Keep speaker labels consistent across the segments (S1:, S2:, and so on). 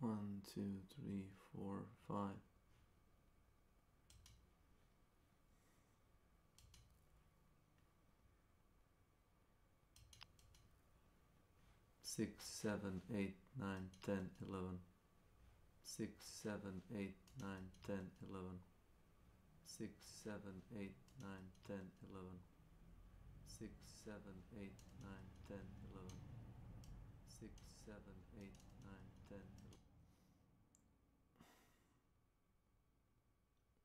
S1: 1, 2, 3, 4, 5. 6, 7, 8, 9, 10, 11. 6, 7, 8, 9, 10, 11. 6, 7, 8, 9, 10, 11. 6, 7, 8, 9, 10, 11. 6, 7, 8, 9, 10, 11.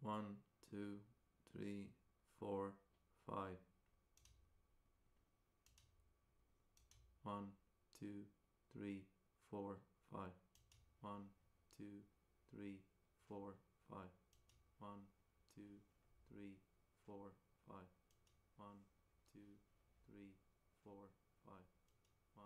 S1: 1, 2, 3, 4, 5. 1, 2, 3, 4, 5. 1, 2, 3, 4, 5. 1, 2, 3, 4, 5. 1, 2, 3, 4, 5. 1.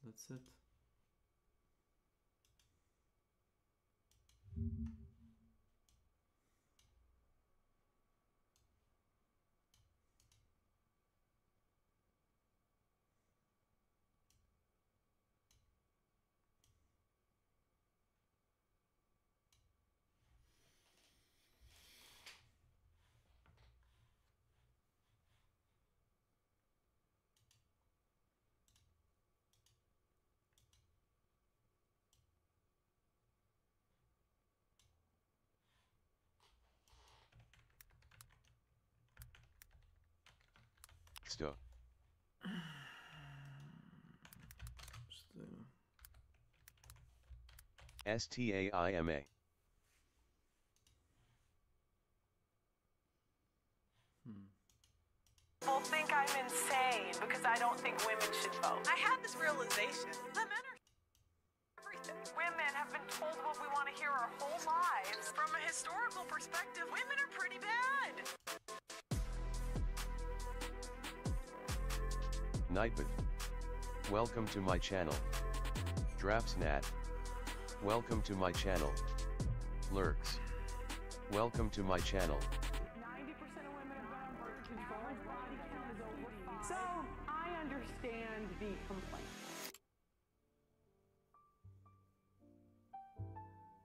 S1: That's it.
S2: Sto. STAIMA.
S3: People think I'm insane because I don't think women should vote. I had this realization that men are everything. Women have been told what we want to hear our whole lives. From a historical perspective, women are pretty bad.
S2: Nightbot. Welcome to my channel. Draftsnat. Welcome to my channel. Lurks. Welcome to my channel.
S3: 90% of women have been on birth control. Body count is over 5. So I understand the complaint.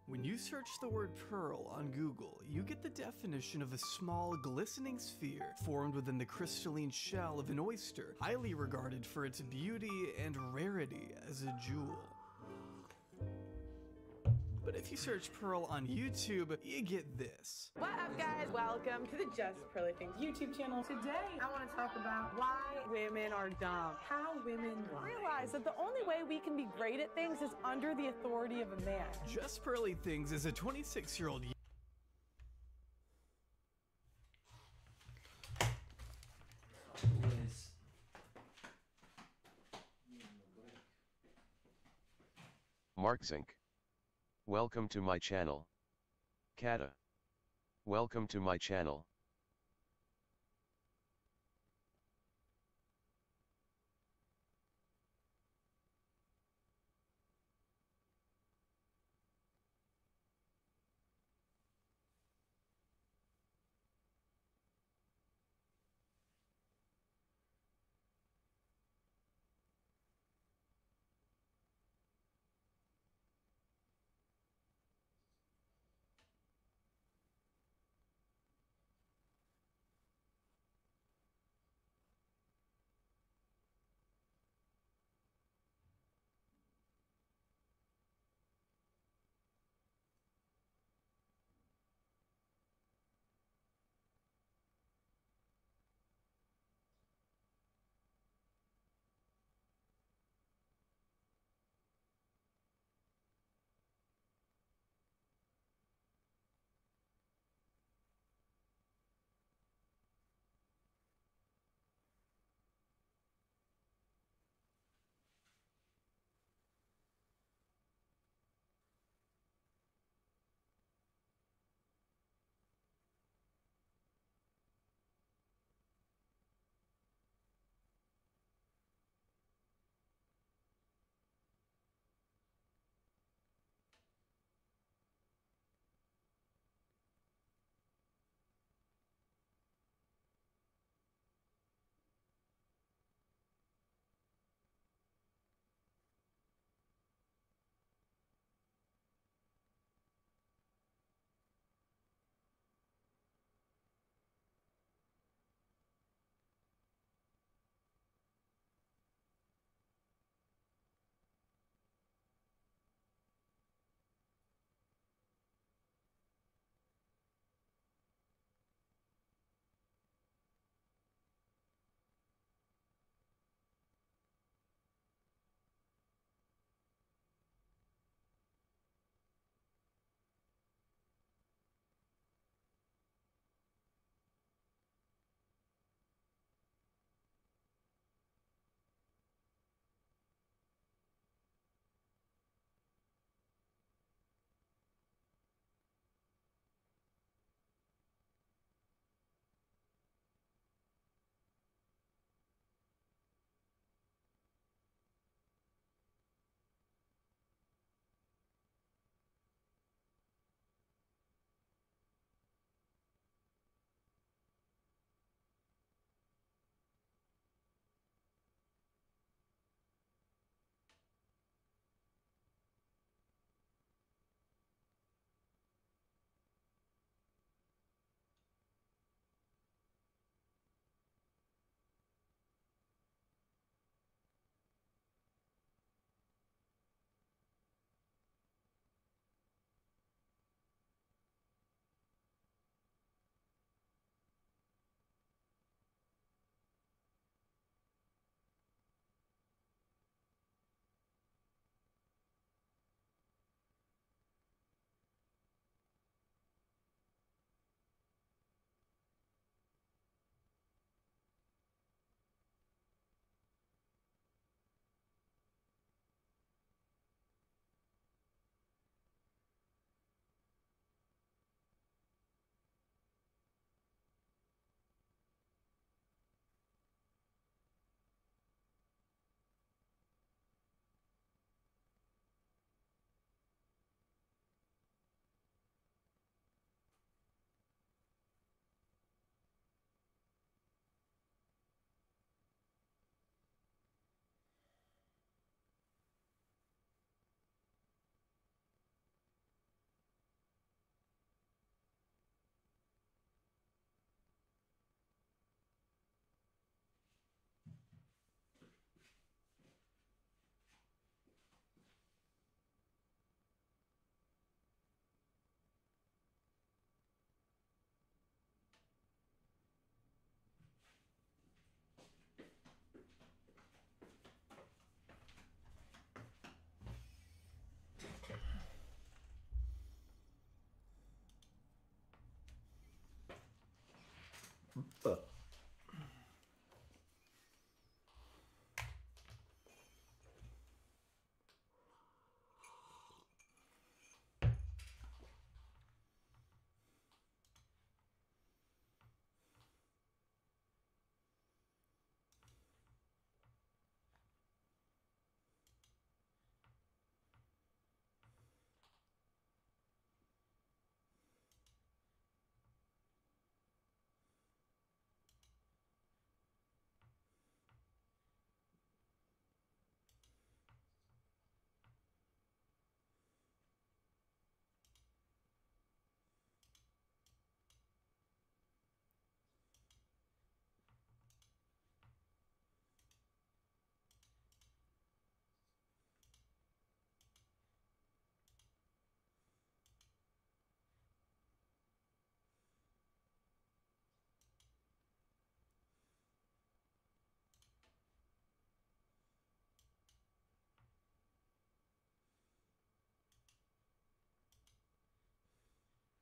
S4: When you search the word pearl on Google, you get the definition of a small, glistening sphere formed within the crystalline shell of an oyster, highly regarded for its beauty and rarity as a jewel. But if you search pearl on YouTube, you get this.
S3: What up, guys? Welcome to the Just Pearly Things YouTube channel. Today, I want to talk about why women are dumb, how women realize that the only way we can be great at things is under the authority of a man.
S4: Just Pearly Things is a 26-year-old
S2: Markzink. Welcome to my channel. Kata. Welcome to my channel.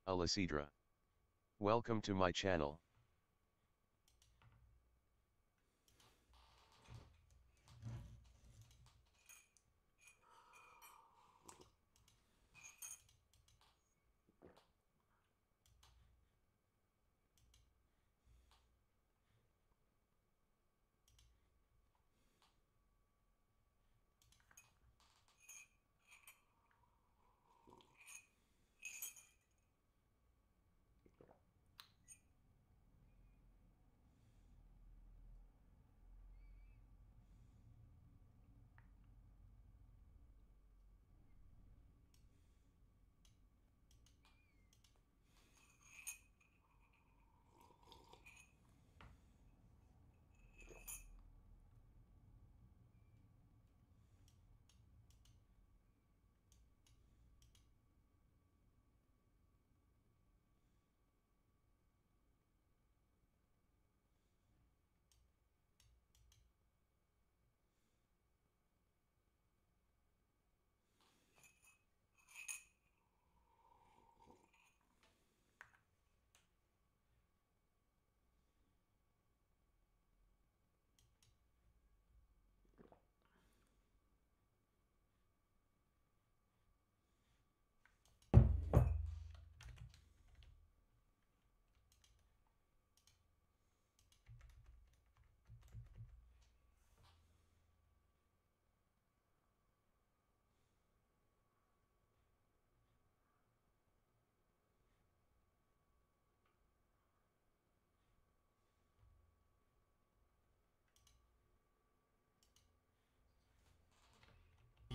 S2: Alicidra. Welcome to my channel.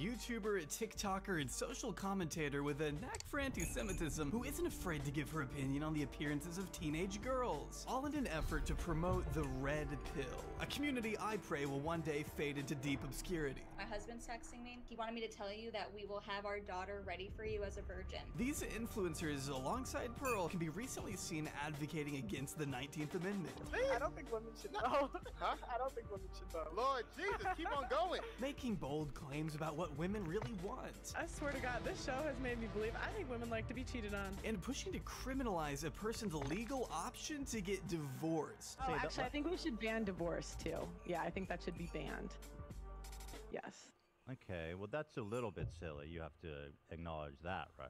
S4: YouTuber, TikToker, and social commentator with a knack for anti-Semitism who isn't afraid to give her opinion on the appearances of teenage girls, all in an effort to promote the red pill, a community I pray will one day fade into deep obscurity.
S5: My husband's texting me. He wanted me to tell you that we will have our daughter ready for you as a virgin.
S4: These influencers, alongside Pearl, can be recently seen advocating against the 19th Amendment.
S6: I don't think women should know. Huh? I don't think women should know. Lord Jesus, keep on going.
S4: Making bold claims about what women really want.
S7: I swear to God, this show has made me believe I think women like to be cheated on.
S4: And pushing to criminalize a person's legal option to get divorced.
S7: Oh, actually, I think we should ban divorce too. Yeah, I think that should be banned. Yes.
S8: Okay, well that's a little bit silly. You have to acknowledge that, right?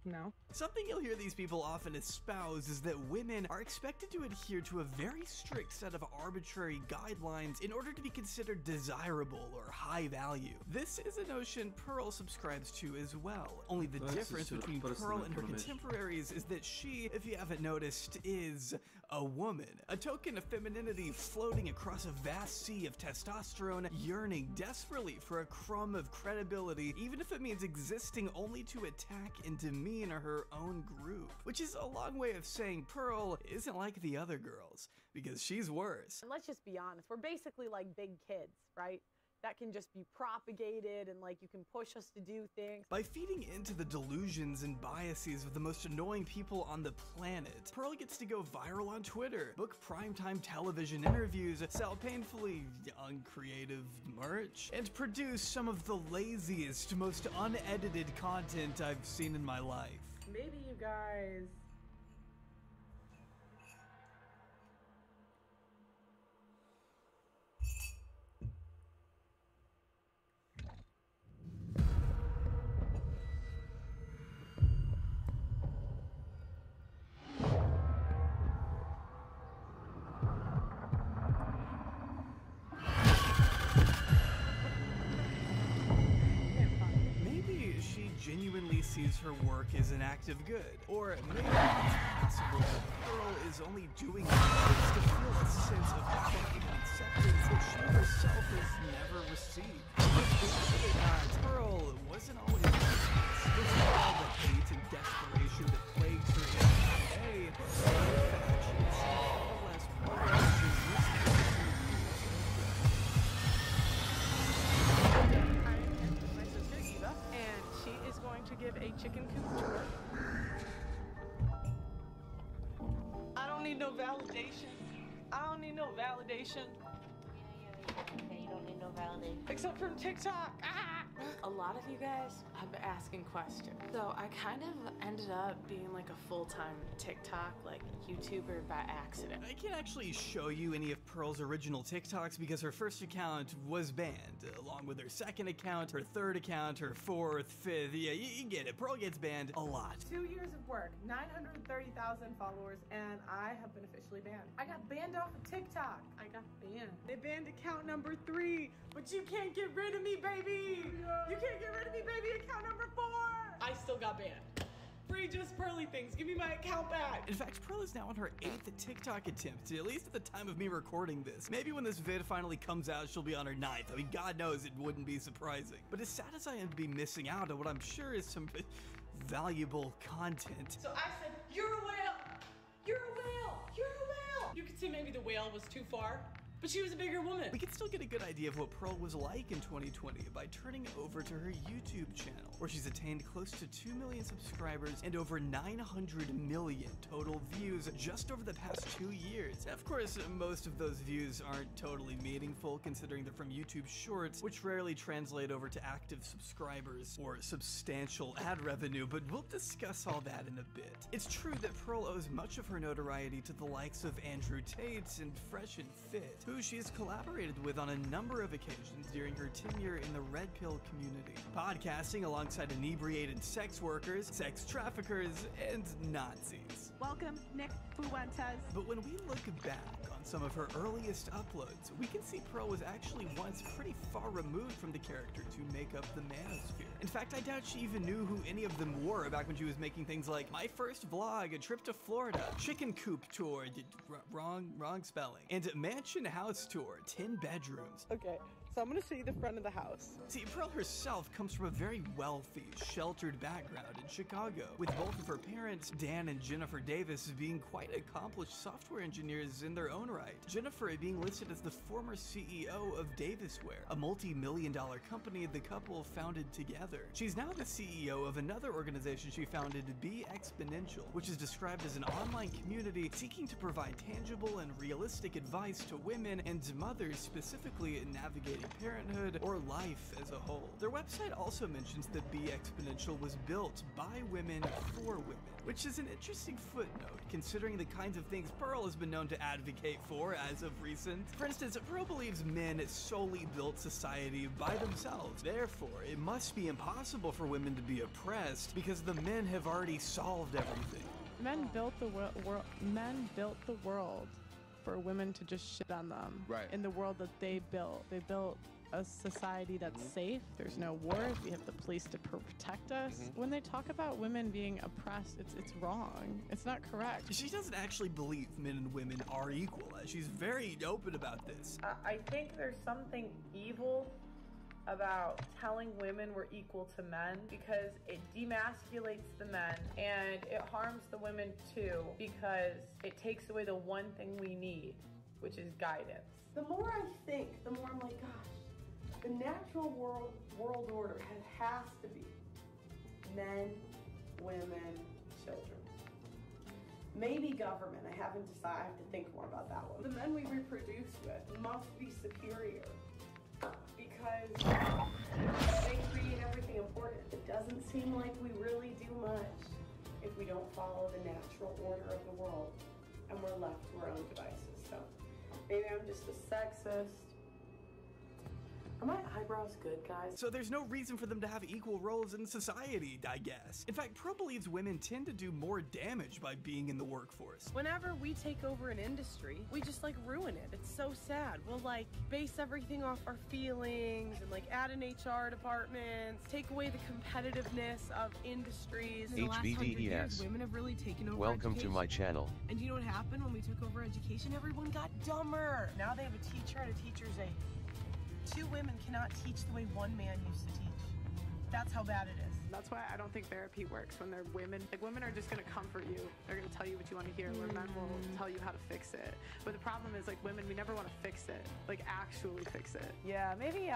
S7: No.
S4: Something you'll hear these people often espouse is that women are expected to adhere to a very strict set of arbitrary guidelines in order to be considered desirable or high value. This is a notion Pearl subscribes to as well. Only the difference between Pearl and her contemporaries is that she, if you haven't noticed, is a woman. A token of femininity floating across a vast sea of testosterone, yearning desperately for a crumb of credibility, even if it means existing only to attack and demean her own group. Which is a long way of saying Pearl isn't like the other girls, because she's worse.
S9: And let's just be honest, we're basically like big kids, right? That can just be propagated and like you can push us to do things.
S4: By feeding into the delusions and biases of the most annoying people on the planet, Pearl gets to go viral on Twitter, book primetime television interviews, sell painfully uncreative merch, and produce some of the laziest, most unedited content I've seen in my life.
S9: Maybe you guys
S4: only sees her work as an act of good. Or maybe it's possible that Pearl is only doing this to feel a sense of fame and acceptance that she herself has never received. Pearl wasn't always like this. With all the hate and desperation that plagues her today, in fact, she is far less progress than this
S9: My sister Eva, and she is going to give a chicken coop tour. I don't need no validation. I don't need no validation.
S10: Okay, you don't need no validation.
S9: Except from TikTok. Ah! A lot of you guys have been asking questions. So I kind of ended up being like a full-time TikTok, like YouTuber by accident.
S4: I can't actually show you any of Pearl's original TikToks because her first account was banned, along with her second account, her third account, her fourth, fifth. Yeah, you get it. Pearl gets banned a lot.
S9: 2 years of work, 930,000 followers, and I have been officially banned. I got banned off of TikTok. I got banned. They banned account number 3, but you can't get rid of me, baby. You can't get rid of me, baby. Account number 4. I still got banned. Free just Pearly things. Give me my account back.
S4: In fact, Pearl is now on her 8th TikTok attempt, at least at the time of me recording this. Maybe when this vid finally comes out, she'll be on her 9th. I mean, God knows it wouldn't be surprising. But as sad as I am to be missing out on what I'm sure is some valuable content.
S9: So I said, you're a whale. You're a whale. You're a whale. You could say maybe the whale was too far, but she was a bigger woman.
S4: We can still get a good idea of what Pearl was like in 2020 by turning over to her YouTube channel, where she's attained close to 2 million subscribers and over 900 million total views just over the past 2 years. Of course, most of those views aren't totally meaningful considering they're from YouTube Shorts, which rarely translate over to active subscribers or substantial ad revenue, but we'll discuss all that in a bit. It's true that Pearl owes much of her notoriety to the likes of Andrew Tate and Fresh and Fit, who she has collaborated with on a number of occasions during her tenure in the Red Pill community, podcasting alongside inebriated sex workers, sex traffickers, and Nazis.
S9: Welcome, Nick Fuentes.
S4: But when we look back on some of her earliest uploads, we can see Pearl was actually once pretty far removed from the character to make up the manosphere. In fact, I doubt she even knew who any of them were back when she was making things like My First Vlog, A Trip to Florida, Chicken Coop Tour, wrong spelling, and Mansion House Tour, 10 bedrooms.
S9: Okay, so I'm gonna show you the front of the house.
S4: See, Pearl herself comes from a very wealthy, sheltered background in Chicago, with both of her parents, Dan and Jennifer Davis, being quite accomplished software engineers in their own right. Jennifer being listed as the former CEO of Davisware, a multi-million-dollar company the couple founded together. She's now the CEO of another organization she founded, Be Exponential, which is described as an online community seeking to provide tangible and realistic advice to women and mothers specifically in navigating parenthood or life as a whole. Their website also mentions that Be Exponential was built by women for women, which is an interesting footnote considering the kinds of things Pearl has been known to advocate for as of recent. For instance, Pearl believes men solely built society by themselves. Therefore, it must be impossible for women to be oppressed because the men have already solved everything.
S7: Men built the world. Men built the world for women to just shit on them.
S11: Right.
S7: In the world that they built. They built a society that's safe. There's no wars. We have the police to protect us. When they talk about women being oppressed, it's wrong. It's not correct.
S4: She doesn't actually believe men and women are equal. She's very open about this.
S9: I think there's something evil about telling women we're equal to men because it demasculates the men and it harms the women too because it takes away the one thing we need, which is guidance. The more I think, the more I'm like, gosh, the natural world order has to be men, women, children. Maybe government, I haven't decided, I have to think more about that one. The men we reproduce with must be superior because they create everything important. It doesn't seem like we really do much if we don't follow the natural order of the world and we're left to our own devices. So maybe I'm just a sexist, Are my eyebrows good, guys?
S4: So there's no reason for them to have equal roles in society, I guess. In fact, Pearl believes women tend to do more damage by being in the workforce.
S11: Whenever we take over an industry, we just like ruin it. It's so sad. We'll like base everything off our feelings and like add an HR department, take away the competitiveness of industries. In the last 100 years, women have really taken over
S2: Welcome
S11: education.
S2: to my channel.
S11: And you know what happened when we took over education? Everyone got dumber. Now they have a teacher at a teacher's aide. 2 women cannot teach the way 1 man used to teach. That's how bad it is.
S7: That's why I don't think therapy works when they're women. Like, women are just gonna comfort you. They're gonna tell you what you want to hear, where men will tell you how to fix it. But the problem is, like, women, we never want to fix it. Like, actually fix it.
S9: Yeah, maybe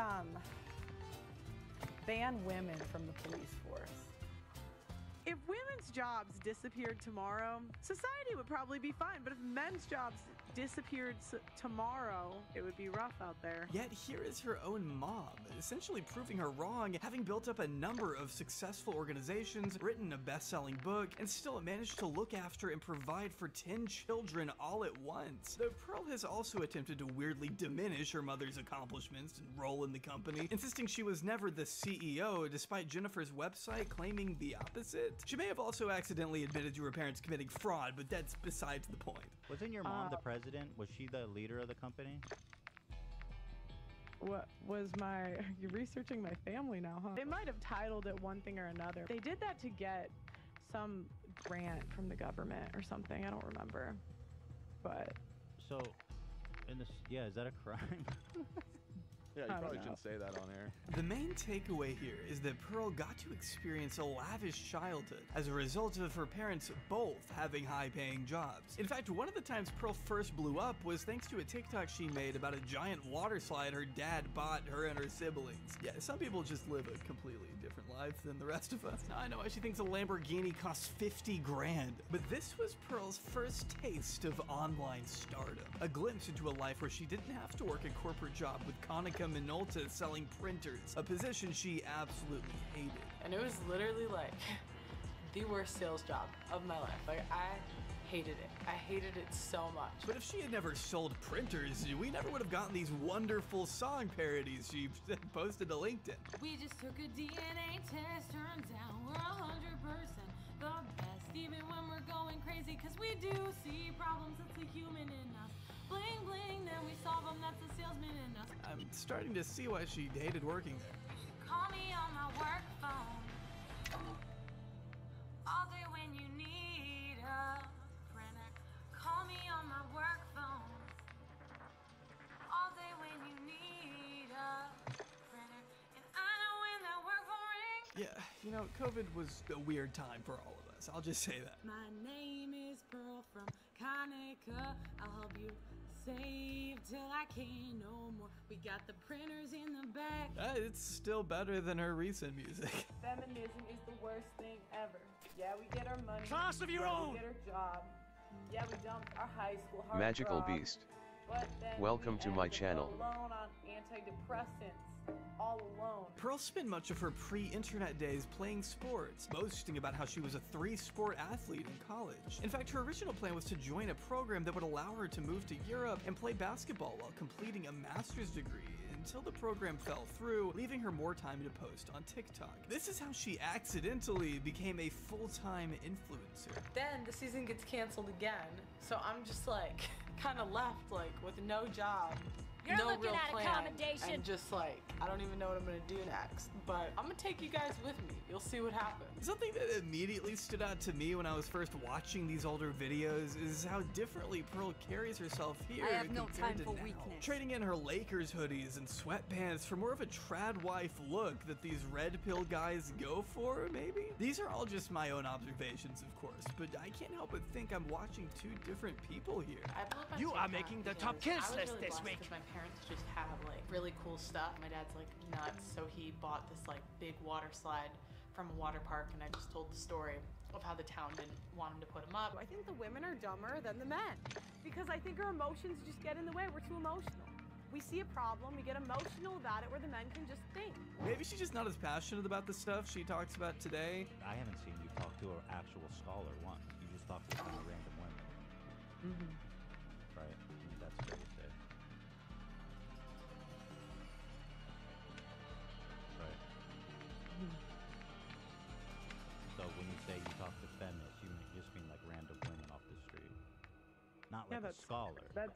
S9: ban women from the police force.
S7: If women's jobs disappeared tomorrow, society would probably be fine. But if men's jobs disappeared tomorrow, it would be rough out there.
S4: Yet here is her own mom, essentially proving her wrong, having built up a number of successful organizations, written a best-selling book, and still managed to look after and provide for 10 children all at once. Though Pearl has also attempted to weirdly diminish her mother's accomplishments and role in the company, insisting she was never the CEO, despite Jennifer's website claiming the opposite. She may have also accidentally admitted to her parents committing fraud, but that's besides the point.
S8: Wasn't your mom the president? Was she the leader of the company?
S7: What was you're researching my family now, huh? They might have titled it one thing or another. They did that to get some grant from the government or something. I don't remember. But.
S8: So, yeah, is that a crime?
S12: Yeah, you probably shouldn't say that on air.
S4: The main takeaway here is that Pearl got to experience a lavish childhood as a result of her parents both having high-paying jobs. In fact, one of the times Pearl first blew up was thanks to a TikTok she made about a giant water slide her dad bought her and her siblings. Yeah, some people just live a completely different life than the rest of us. Now I know why she thinks a Lamborghini costs 50 grand. But this was Pearl's first taste of online stardom. A glimpse into a life where she didn't have to work a corporate job with Konica Minolta selling printers, a position she absolutely hated.
S9: And it was literally like the worst sales job of my life. Like, I hated it. I hated it so much.
S4: But if she had never sold printers, we never would have gotten these wonderful song parodies she posted to LinkedIn.
S13: We just took a DNA test, turns out we're 100% the best, even when we're going crazy, cause we do see problems, it's a human in us. Bling bling, then we solve them, that's the salesman in us.
S4: I'm starting to see why she hated working there.
S13: Call me on my work phone all day when you need a printer. Call me on my work phone all day when you need a printer. And I know when that work phone rings.
S4: Yeah, you know, COVID was a weird time for all of us. I'll just say that.
S13: My name is Pearl from Konica. I'll help you save till I can't no more. We got the printers in the back.
S4: It's still better than her recent music.
S9: Feminism is the worst thing ever. Yeah, we get our money.
S14: Class of your own!
S9: We get our job. Yeah, we dumped our high school hard
S2: Magical
S9: rock,
S2: Beast.
S9: But then
S2: Welcome to my
S9: ended
S2: channel.
S9: Alone on antidepressants. All alone.
S4: Pearl spent much of her pre-internet days playing sports, boasting about how she was a 3-sport athlete in college. In fact, her original plan was to join a program that would allow her to move to Europe and play basketball while completing a master's degree, until the program fell through, leaving her more time to post on TikTok. This is how she accidentally became a full-time influencer.
S9: Then the season gets canceled again, so I'm just like kind of left like with no job.
S13: You're
S9: no
S13: looking
S9: real
S13: at
S9: plan,
S13: accommodation.
S9: and just like, I don't even know what I'm gonna do next, but I'm gonna take you guys with me. You'll see what happens.
S4: Something that immediately stood out to me when I was first watching these older videos is how differently Pearl carries herself here
S15: I have no
S4: compared
S15: time
S4: to
S15: for
S4: now.
S15: weakness.
S4: Trading in her Lakers hoodies and sweatpants for more of a trad wife look that these red pill guys go for, maybe? These are all just my own observations, of course, but I can't help but think I'm watching 2 different people here.
S14: You are making the top kids list this week.
S9: My parents just have like really cool stuff. My dad's like nuts, so he bought this like big water slide from a water park, and I just told the story of how the town didn't want him to put him up.
S11: I think the women are dumber than the men because I think our emotions just get in the way. We're too emotional. We see a problem, we get emotional about it, where the men can just think.
S4: Maybe she's just not as passionate about the stuff she talks about today.
S8: I haven't seen you talk to an actual scholar once. You just talk to kind of random women. Right? I mean, that's fair to say. when you say you talk to feminists, you just mean like random women off the street. Not like a scholar.
S7: That's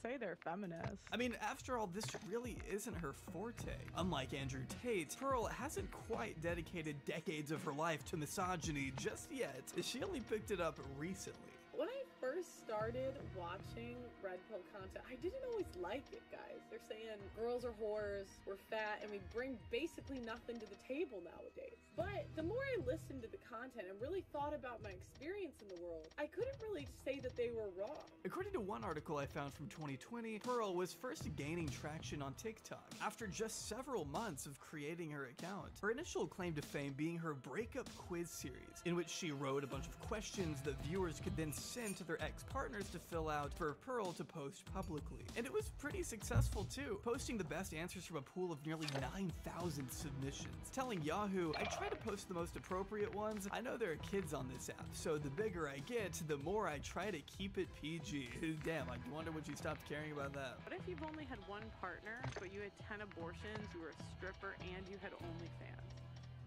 S7: say they're feminists.
S4: I mean, after all, this really isn't her forte. Unlike Andrew Tate, Pearl hasn't quite dedicated decades of her life to misogyny just yet. She only picked it up recently.
S9: When I first started watching Red Pill content, I didn't always like it, guys. They're saying girls are whores, we're fat, and we bring basically nothing to the table nowadays. But the more I listened to the content and really thought about my experience in the world, I couldn't really say that they were wrong.
S4: According to one article I found from 2020, Pearl was first gaining traction on TikTok after just several months of creating her account. Her initial claim to fame being her breakup quiz series, in which she wrote a bunch of questions that viewers could then send to their ex-partners to fill out for Pearl to post publicly. And it was pretty successful too, posting the best answers from a pool of nearly 9,000 submissions. Telling Yahoo, I try to post the most appropriate ones. I know there are kids on this app, so the bigger I get, the more I try to keep it PG. Damn, I wonder when she stopped caring about that.
S7: What if you've only had one partner, but you had 10 abortions, you were a stripper, and you had OnlyFans?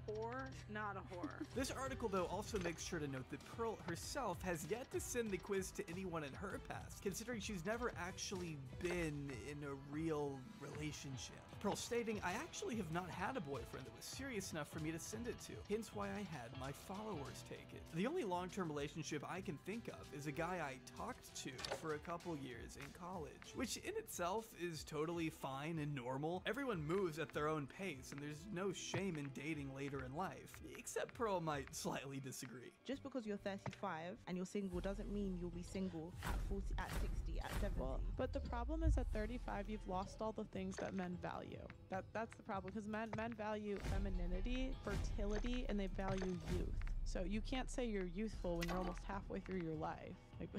S7: Whore, not a whore.
S4: This article, though, also makes sure to note that Pearl herself has yet to send the quiz to anyone in her past, considering she's never actually been in a real relationship. Pearl stating, I actually have not had a boyfriend that was serious enough for me to send it to, hence why I had my followers take it. The only long-term relationship I can think of is a guy I talked to for a couple years in college, which in itself is totally fine and normal. Everyone moves at their own pace, and there's no shame in dating later in life, except Pearl might slightly disagree.
S15: Just because you're 35 and you're single doesn't mean you'll be single at 40, at 60, at 70.
S7: Well, but the problem is at 35, you've lost all the things that men value. That's the problem, because men value femininity, fertility, and they value youth. So you can't say you're youthful when you're almost halfway through your life. Like,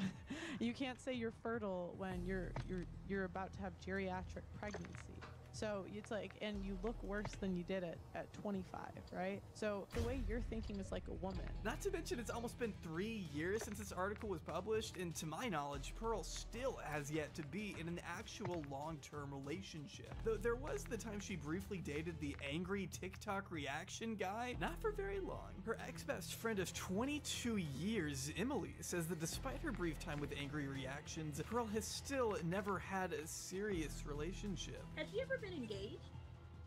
S7: you can't say you're fertile when you're about to have geriatric pregnancy. So it's like, and you look worse than you did at 25, right? So the way you're thinking is like a woman.
S4: Not to mention, it's almost been 3 years since this article was published, and to my knowledge, Pearl still has yet to be in an actual long-term relationship. Though there was the time she briefly dated the angry TikTok reaction guy, not for very long. Her ex-best friend of 22 years, Emily, says that despite her brief time with angry reactions, Pearl has still never had a serious relationship.
S5: Has she ever been engaged?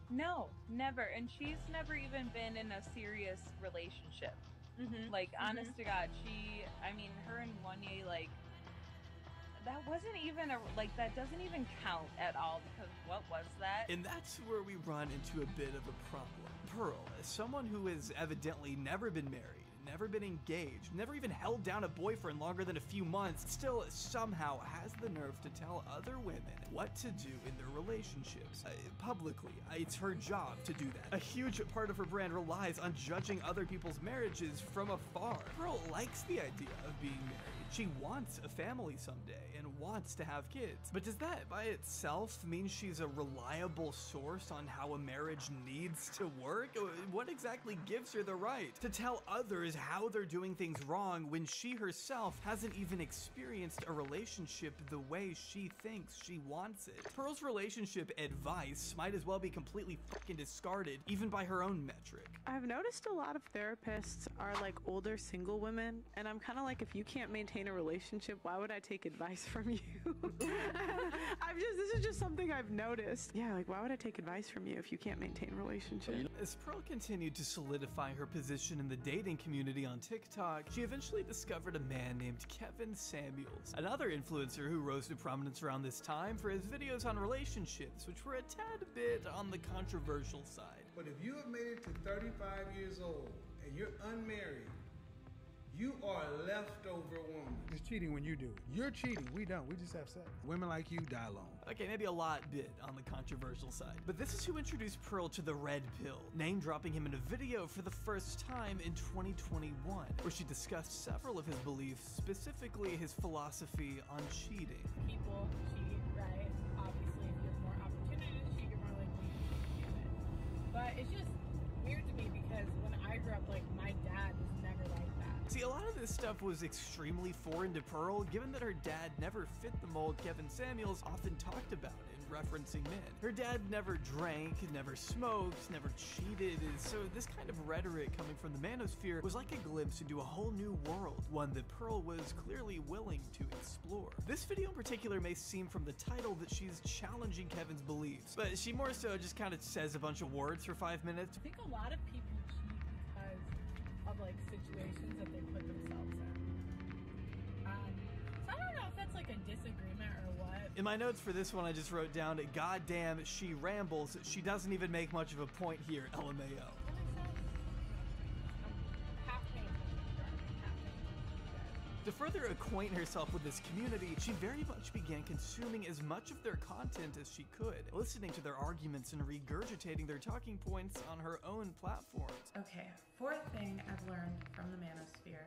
S16: No, never. And she's never even been in a serious relationship. Like, honest to God, her and Wonky, like, that wasn't even that doesn't even count at all, because what was that?
S4: And that's where we run into a bit of a problem. Pearl, as someone who has evidently never been married, never been engaged, never even held down a boyfriend longer than a few months, still somehow has the nerve to tell other women what to do in their relationships. Publicly, it's her job to do that. A huge part of her brand relies on judging other people's marriages from afar. Pearl likes the idea of being married. She wants a family someday and wants to have kids. But does that by itself mean she's a reliable source on how a marriage needs to work? What exactly gives her the right to tell others how they're doing things wrong when she herself hasn't even experienced a relationship the way she thinks she wants it? Pearl's relationship advice might as well be completely fucking discarded, even by her own metric.
S7: I've noticed a lot of therapists are like older single women, and I'm kind of like, if you can't maintain a relationship, why would I take advice from you? This is just something I've noticed. Yeah, like, why would I take advice from you if you can't maintain a relationship?
S4: As Pearl continued to solidify her position in the dating community on TikTok, she eventually discovered a man named Kevin Samuels, another influencer who rose to prominence around this time for his videos on relationships, which were a tad bit on the controversial side.
S17: But if you have made it to 35 years old and you're unmarried, you are a leftover woman.
S6: It's cheating when you do it. You're cheating. We don't. We just have sex. Women like you die alone.
S4: Okay, maybe a lot bit on the controversial side. But this is who introduced Pearl to the red pill, name-dropping him in a video for the first time in 2021, where she discussed several of his beliefs, specifically his philosophy on cheating.
S9: People cheat, right? Obviously, if you have more opportunity to cheat, you're more likely to get it. But it's just weird to me because when I grew up, like, my dad was never like that.
S4: See, a lot of this stuff was extremely foreign to Pearl, given that her dad never fit the mold Kevin Samuels often talked about in referencing men. Her dad never drank, never smoked, never cheated, so this kind of rhetoric coming from the manosphere was like a glimpse into a whole new world, one that Pearl was clearly willing to explore. This video in particular may seem from the title that she's challenging Kevin's beliefs, but she more so just kind of says a bunch of words for 5 minutes.
S9: I think a lot of people cheat because of like situations that they put themselves in. So I don't know if that's like a disagreement or what.
S4: In my notes for this one, I just wrote down, "God damn, she rambles. She doesn't even make much of a point here, LMAO." To further acquaint herself with this community, she very much began consuming as much of their content as she could, listening to their arguments and regurgitating their talking points on her own platforms.
S9: Okay, fourth thing I've learned from the manosphere,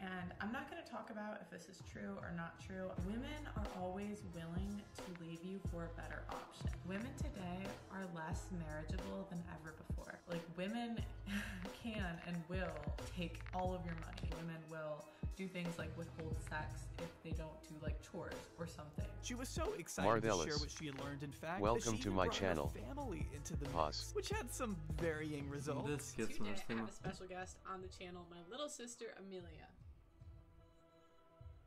S9: and I'm not going to talk about if this is true or not true. Women are always willing to leave you for a better option. Women today are less marriageable than ever before. Like, women can and will take all of your money. Women will do things like withhold sex if they don't do like chores or something.
S4: She was so excited to share what she had learned, in fact,
S2: welcome
S4: that she
S2: to
S4: even
S2: my
S4: brought
S2: channel.
S4: Her family into the mix, which had some varying results.
S18: Today I have a special guest on the channel, my little sister Amelia.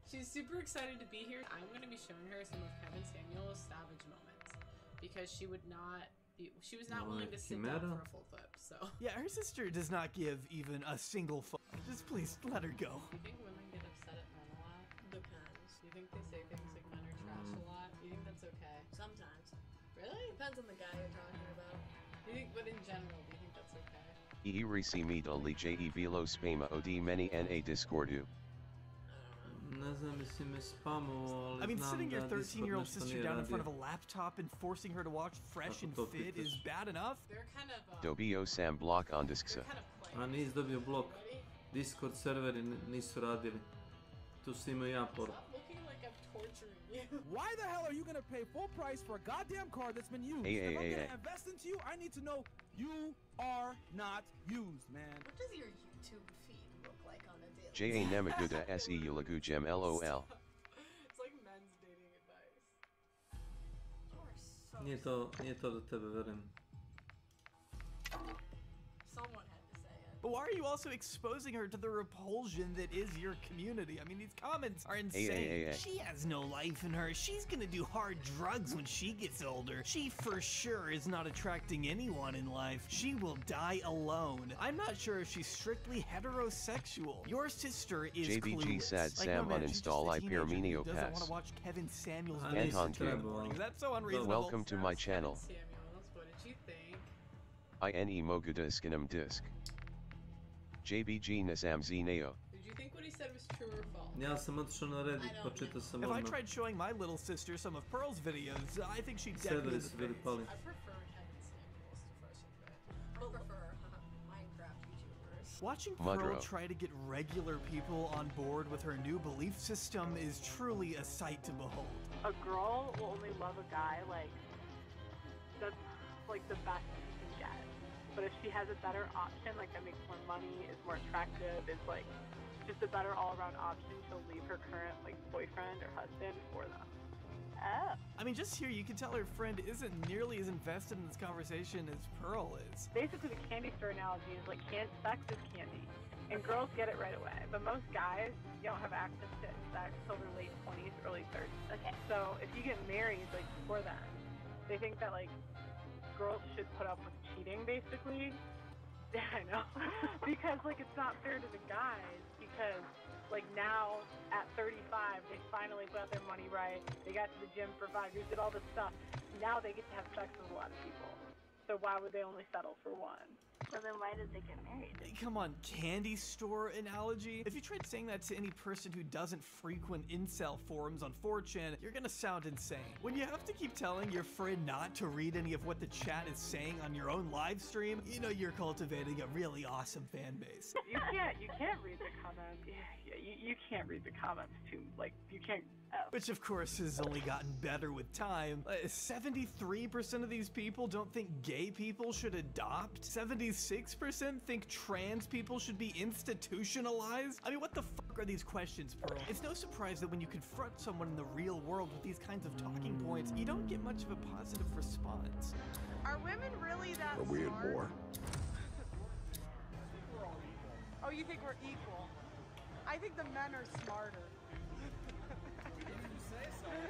S18: She's super excited to be here. I'm going to be showing her some of Kevin Samuel's savage moments because she was not willing to sit down for a full clip. So
S4: yeah, her sister does not give even a single fuck. Just please let her go.
S18: Do you think women get upset at men a lot? Depends. Do you think they say things like men are trash a lot? Do you think that's okay?
S19: Sometimes.
S18: Really?
S19: Depends on the guy you're talking about.
S18: Do you think, but in general, do you think that's okay?
S2: Risi mi dali je vilo spama od meni na Discordu.
S4: I mean, sitting your 13-year-old sister down in front of a laptop and forcing her to watch Fresh and Fit is bad enough?
S18: They're kind of
S2: Dobio sam block on disksa.
S1: A nisi dobio blok. Discord serveri nisu radili. Tu si imao ja poruku.
S18: Stop looking like I'm torturing you.
S20: Why the hell are you gonna pay full price for a goddamn card that's been used?
S2: If
S20: I'm gonna invest into you, I need to know you are not used, man.
S19: What does your YouTube feed look like on a daily
S2: Ja nemaguda se ulagugem lol.
S18: It's like men's dating advice.
S1: Nije to do tebe, verujem.
S19: Someone had to say it.
S4: But why are you also exposing her to the repulsion that is your community? I mean, these comments are insane. She has no life in her. She's gonna do hard drugs when she gets older. She for sure is not attracting anyone in life. She will die alone. I'm not sure if she's strictly heterosexual. Your sister is
S2: JBG
S4: clueless.
S2: sad
S4: Like,
S2: Sam
S4: no, man, she's
S2: uninstall
S4: just a teenager
S2: Ipermenio
S4: who doesn't want
S2: pass.
S4: to watch Kevin Samuel's
S2: Anton
S4: videos in the morning. That's so unreasonable.
S2: Welcome to my channel.
S18: Samuels, what did you think?
S2: Ine moguda skinum disk. JBG nasam zineo.
S18: Did you think what he said was true or false?
S1: Ja sam otišao na Reddit, počitao sam
S4: If I
S1: odmah.
S4: tried showing my little sister some of Pearl's videos, I think she'd
S1: Serveri
S4: definitely
S1: su bili pali.
S18: I prefer Kevin Samuels to Fresh and Fit.
S19: I prefer Minecraft YouTubers.
S4: Watching
S2: Mudrow.
S4: Pearl try to get regular people on board with her new belief system is truly a sight to behold.
S9: A girl will only love a guy like that's like the best she can get. But if she has a better option, like that makes more money, is more attractive, is like just a better all-around option, she'll leave her current like boyfriend or husband for them. Oh.
S4: I mean, just here you can tell her friend isn't nearly as invested in this conversation as Pearl is.
S9: Basically, the candy store analogy is like sex is candy, and girls get it right away. But most guys, you don't have access to sex till their late 20s, early 30s. Okay. So if you get married like before then, they think that like girls should put up with cheating, basically. I know. Because like it's not fair to the guys, because like now at 35 they finally got their money right, they got to the gym for 5 years, did all this stuff, now they get to have sex with a lot of people. So why would they only settle for one?
S10: So then why did they get married?
S4: Come on, candy store analogy? If you tried saying that to any person who doesn't frequent incel forums on 4chan, you're gonna sound insane. When you have to keep telling your friend not to read any of what the chat is saying on your own live stream, you know you're cultivating a really awesome fan base.
S9: You can't read the comments. You can't read the comments too. Like, you can't.
S4: Which of course has only gotten better with time. 73% of these people don't think gay people should adopt. 76% 96% think trans people should be institutionalized? I mean, what the fuck are these questions, Pearl? It's no surprise that when you confront someone in the real world with these kinds of talking points, you don't get much of a positive response.
S11: Are women really that
S21: Are we at
S11: smart?
S21: war?
S11: Oh, you think we're equal? I think the men are smarter.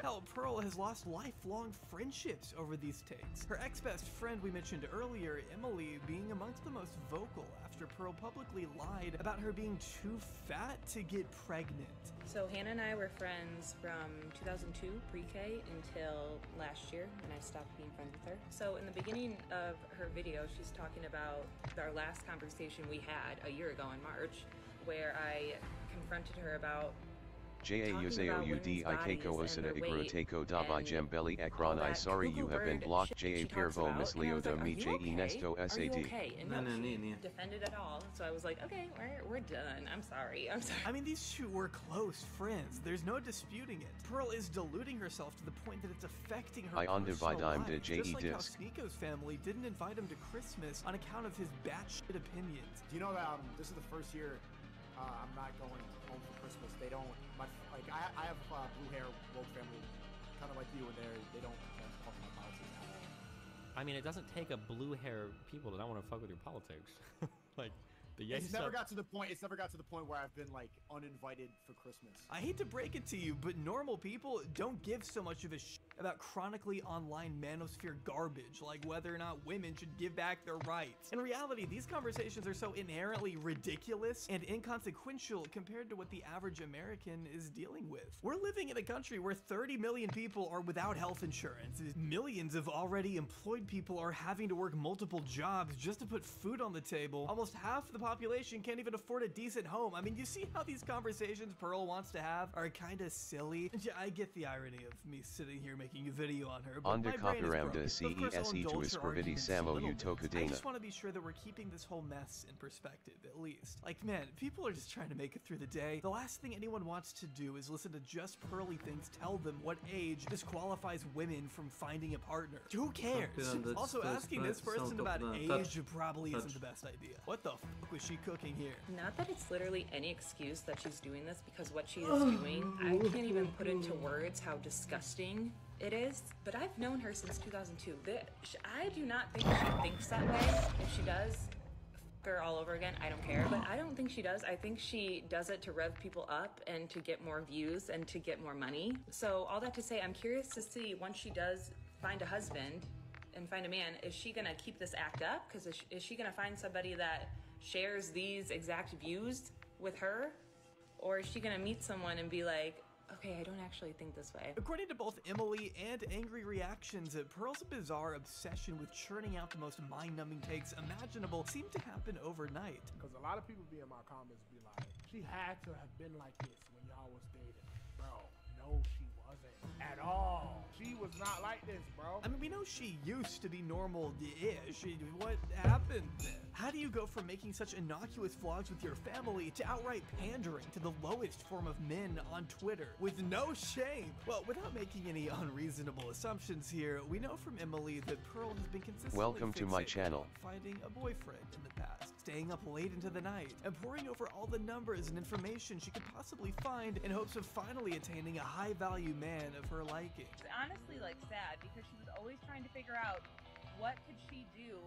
S4: Hell, Pearl has lost lifelong friendships over these takes. Her ex-best friend we mentioned earlier, Emily, being amongst the most vocal after Pearl publicly lied about her being too fat to get pregnant.
S22: So Hannah and I were friends from 2002 pre-K until last year when I stopped being friends with her. So in the beginning of her video, she's talking about our last conversation we had a year ago in March, where I confronted her about
S2: Jaeuzeo Osina Igroteko Dabai Jembeli Ekron I sorry you have been blocked Ja Pervo Misleoda Mi Je Nesto
S22: Are you
S2: Sad.
S22: okay? And no, she defended it all. So I was like, okay, we're done. I'm sorry.
S4: I mean, these two were close friends. There's no disputing it. Pearl is deluding herself to the point that it's affecting her
S2: I
S4: personal life.
S2: de
S4: Just like how
S2: disc.
S4: Sneako's family didn't invite him to Christmas on account of his batshit opinions.
S23: Do you know that this is the first year I'm not going home for Christmas? They don't, I have blue hair, woke family, kind of like you, and they don't talk about politics at all.
S24: I mean, it doesn't take a blue hair people to not want to fuck with your politics. Like,
S23: It's never got to the point. It's never got to the point where I've been like uninvited for Christmas.
S4: I hate to break it to you, but normal people don't give so much of a shit about chronically online manosphere garbage, like whether or not women should give back their rights. In reality, these conversations are so inherently ridiculous and inconsequential compared to what the average American is dealing with. We're living in a country where 30 million people are without health insurance. Millions of already employed people are having to work multiple jobs just to put food on the table. Almost half the population can't even afford a decent home. I mean, you see how these conversations Pearl wants to have are kind of silly? Yeah, I get the irony of me sitting here making a video on her, but
S2: Onda
S4: my brain is
S2: Kaparamda
S4: broken. Of course, I'll
S2: CESE to
S4: indulge her
S2: Ispravidi
S4: arguments a
S2: Samo
S4: little bit. I
S2: Utokadana.
S4: just want to be sure that we're keeping this whole mess in perspective, at least. Like, man, people are just trying to make it through the day. The last thing anyone wants to do is listen to just pearly things tell them what age disqualifies women from finding a partner. Who cares? Also, asking this person about age probably isn't the best idea. What the fuck was she cooking here?
S22: Not that it's literally any excuse that she's doing this, because what she is doing, I can't even put into words how disgusting it is. But I've known her since 2002. I do not think she thinks that way. If she does, fuck her all over again. I don't care. But I don't think she does. I think she does it to rev people up and to get more views and to get more money. So all that to say, I'm curious to see once she does find a husband and find a man, is she gonna keep this act up? Because is she gonna find somebody that shares these exact views with her? Or is she gonna meet someone and be like, okay, I don't actually think this way?
S4: According to both Emily and Angry Reactions, Pearl's bizarre obsession with churning out the most mind-numbing takes imaginable seemed to happen overnight.
S6: Because a lot of people be in my comments be like, she had to have been like this when y'all was dating. Bro, no, she wasn't at all. She was not like this, bro.
S4: I mean, we know she used to be normal-ish. What happened then? How do you go from making such innocuous vlogs with your family to outright pandering to the lowest form of men on Twitter with no shame? Well, without making any unreasonable assumptions here, we know from Emily that Pearl has been consistently
S2: Welcome to my
S4: fixated
S2: channel.
S4: on finding a boyfriend in the past, staying up late into the night, and poring over all the numbers and information she could possibly find in hopes of finally attaining a high-value man of her liking.
S16: It's honestly like sad because she was always trying to figure out what could she do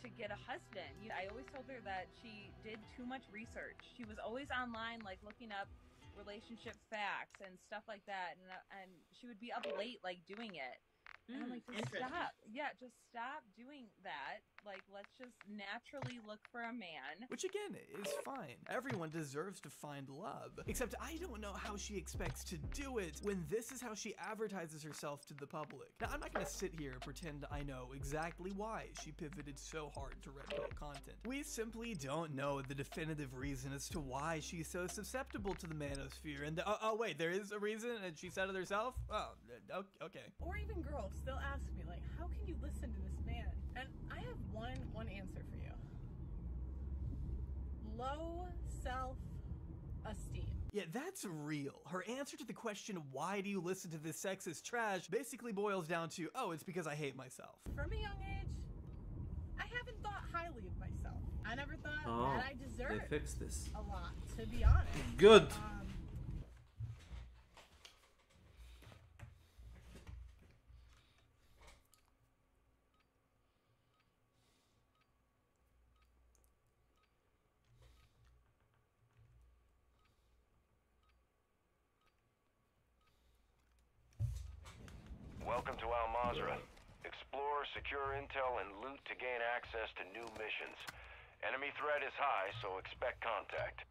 S16: to get a husband. I always told her that she did too much research. She was always online, like looking up relationship facts and stuff like that, and she would be up late, like doing it. And I'm like, just stop. Yeah, just stop doing that. Like, let's just naturally look for a man.
S4: Which again, is fine. Everyone deserves to find love. Except I don't know how she expects to do it when this is how she advertises herself to the public. Now, I'm not gonna sit here and pretend I know exactly why she pivoted so hard to red pill content. We simply don't know the definitive reason as to why she's so susceptible to the manosphere. And oh wait, there is a reason, and she said it herself? Oh, okay.
S11: Or even girls still ask me, like, how can you listen to this man? And I have one answer for you. Low self-esteem.
S4: Yeah, that's real. Her answer to the question, why do you listen to this sexist trash, basically boils down to, oh, it's because I hate myself.
S11: From a young age, I haven't thought highly of myself. I never thought
S1: Oh,
S11: that I deserved
S1: they fixed this.
S11: a lot, to be honest.
S1: Good.
S3: Welcome to Al Mazrah. Explore, secure intel, and loot to gain access to new missions. Enemy threat is high, so expect contact.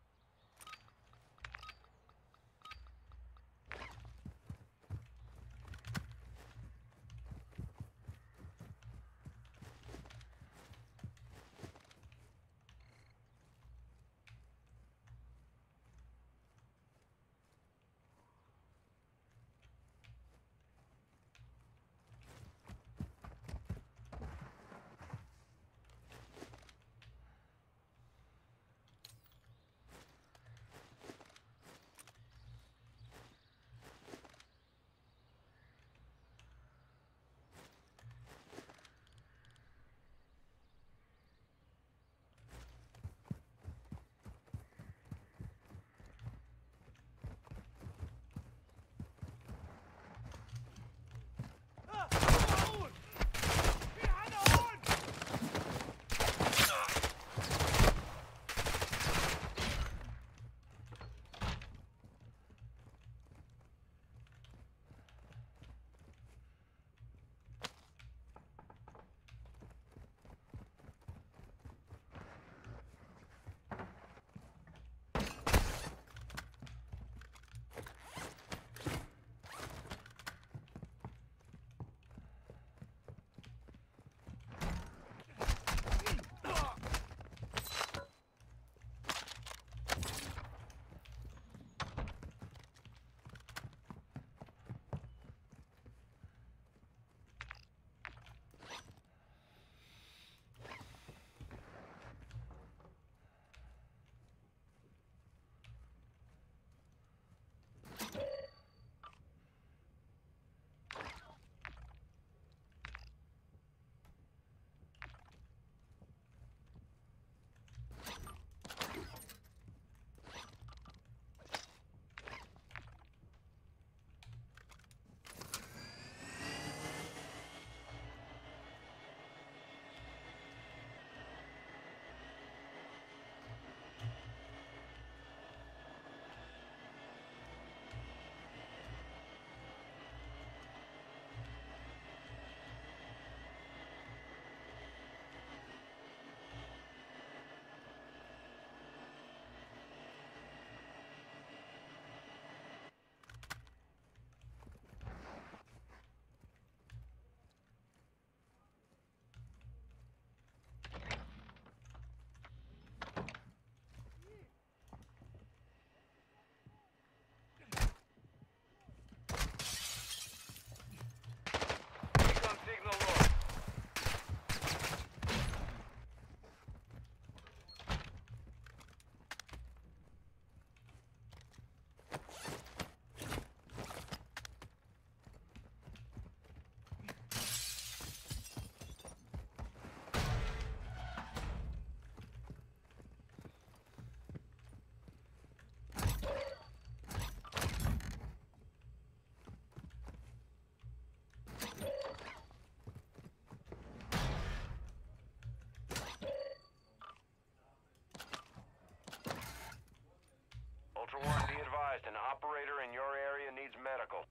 S3: Ultra One, be advised, an operator in your area needs medical.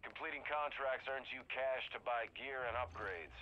S3: Completing contracts earns you cash to buy gear and upgrades.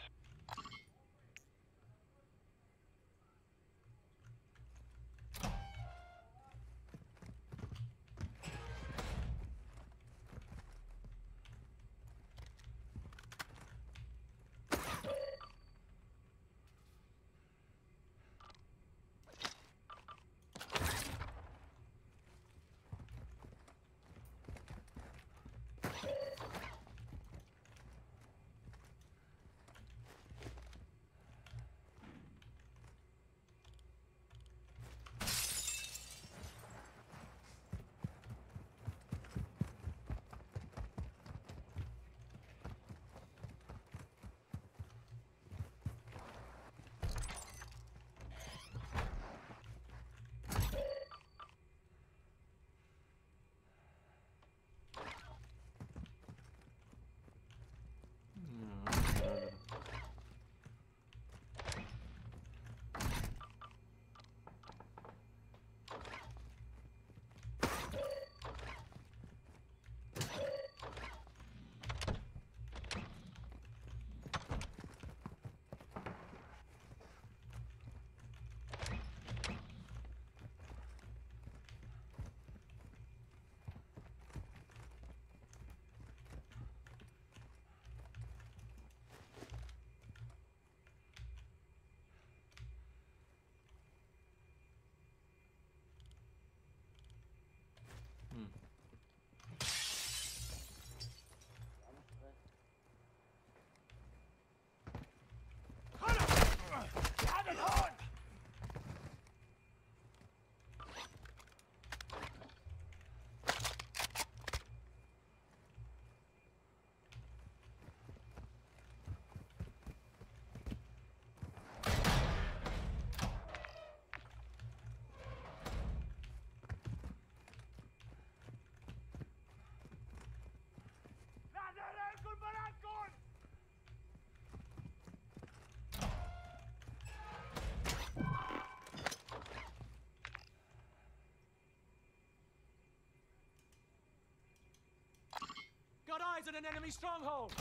S20: eyes on an enemy stronghold!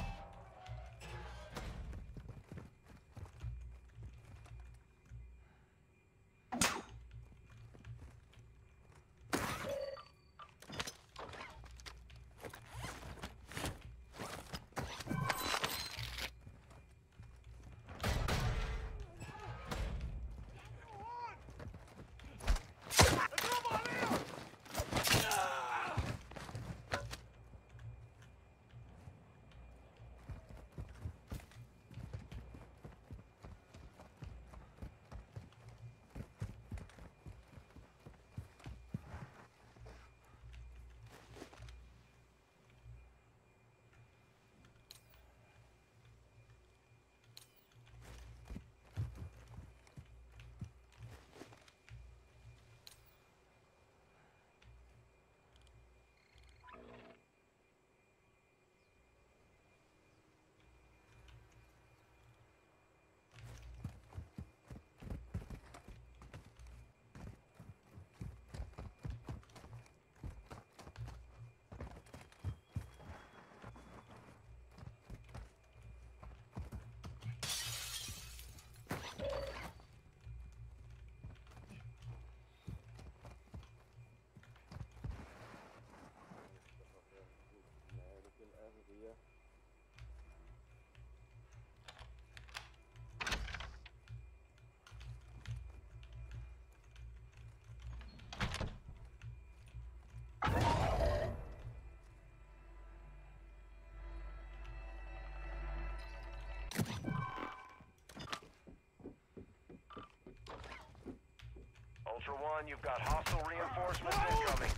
S3: Ultra One, you've got hostile reinforcements incoming.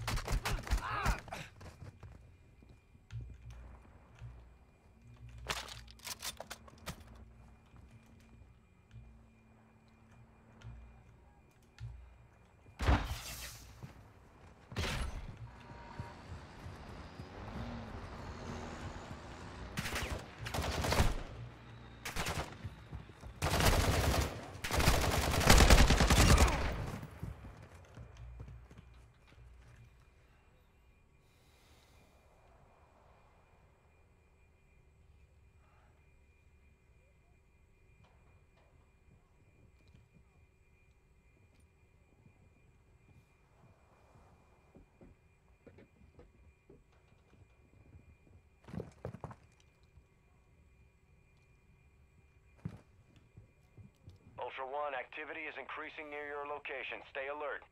S3: Ultra One, activity is increasing near your location. Stay alert.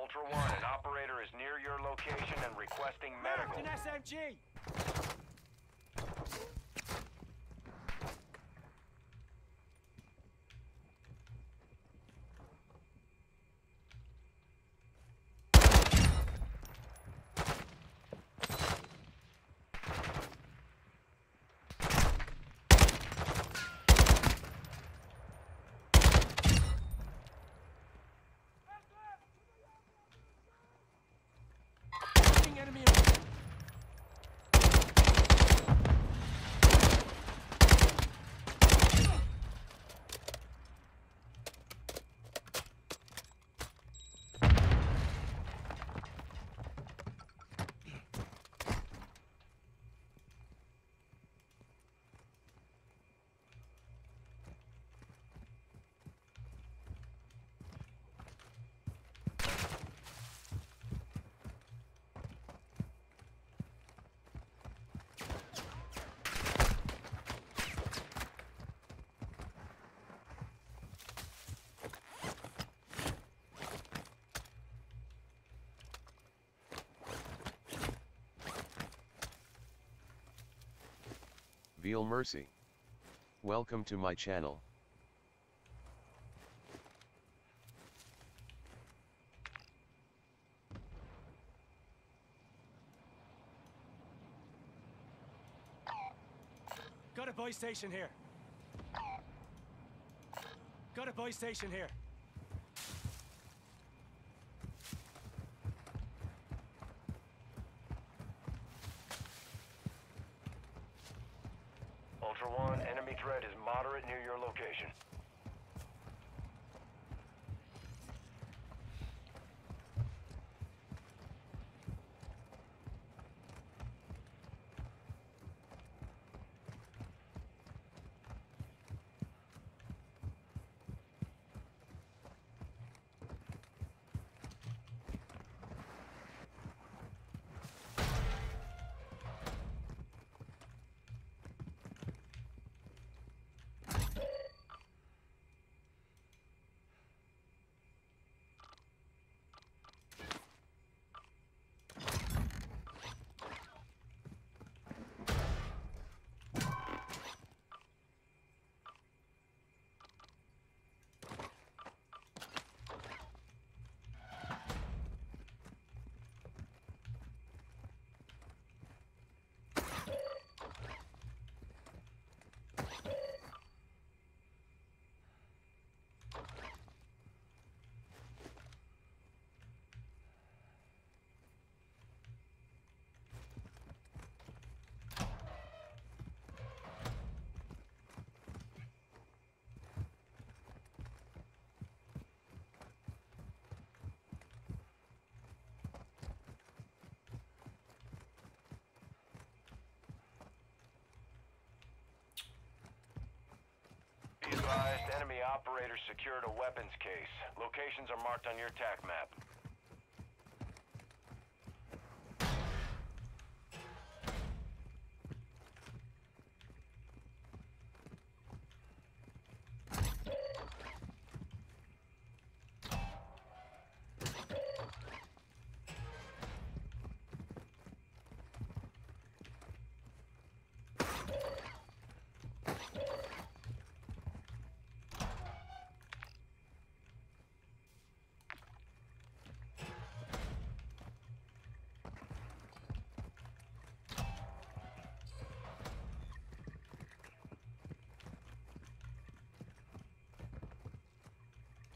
S3: Ultra One, an operator is near your location and requesting medical.
S20: An SMG! Enemy.
S2: Veal Mercy. Welcome to my channel.
S20: Got a buy station here. Got a buy station here.
S3: Ultra One, enemy threat is moderate near your location. Be advised, enemy operators secured a weapons case. Locations are marked on your TAC map.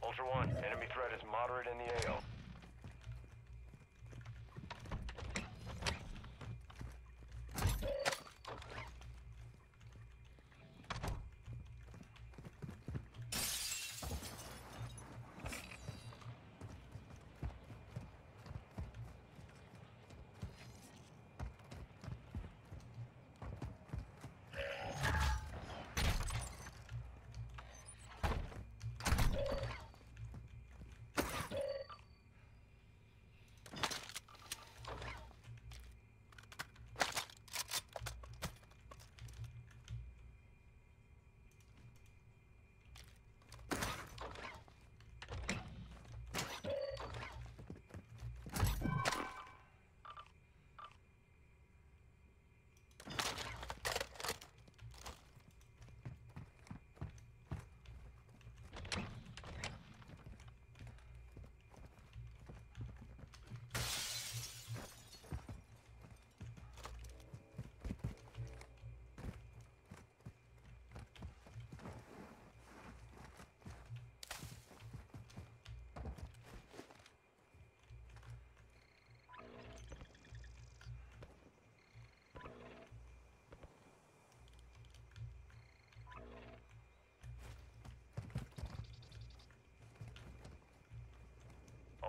S3: Ultra One, enemy threat is moderate in the AO.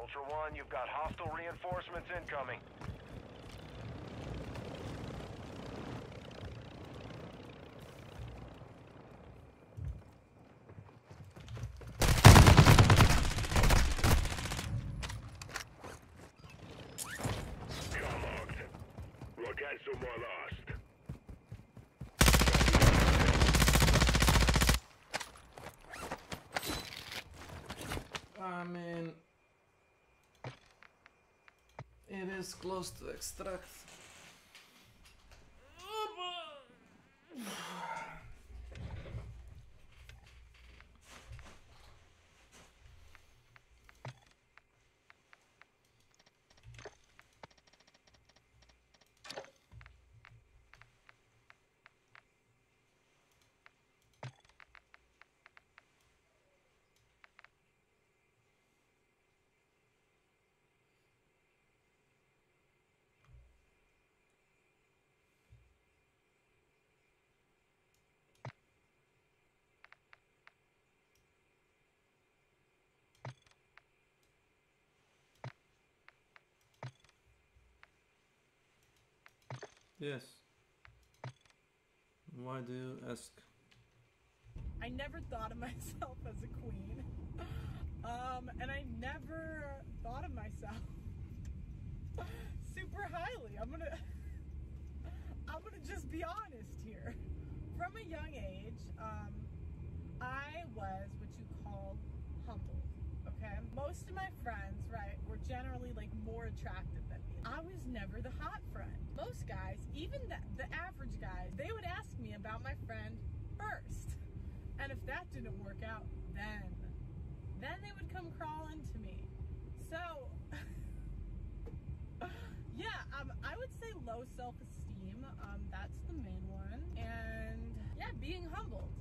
S3: Ultra One, you've got hostile reinforcements incoming.
S12: Come on. Look more lost.
S1: I mean, it is close to extract. Yes. Why do you ask?
S11: I never thought of myself as a queen. And I never thought of myself super highly. I'm gonna just be honest here. From a young age, I was what you call humbled, okay? Most of my friends, right, were generally like more attractive than me. I was never the hot friend. Most guys, even the average guys, they would ask me about my friend first. And if that didn't work out, then they would come crawling to me. So, yeah, I would say low self-esteem. That's the main one. And yeah, being humbled.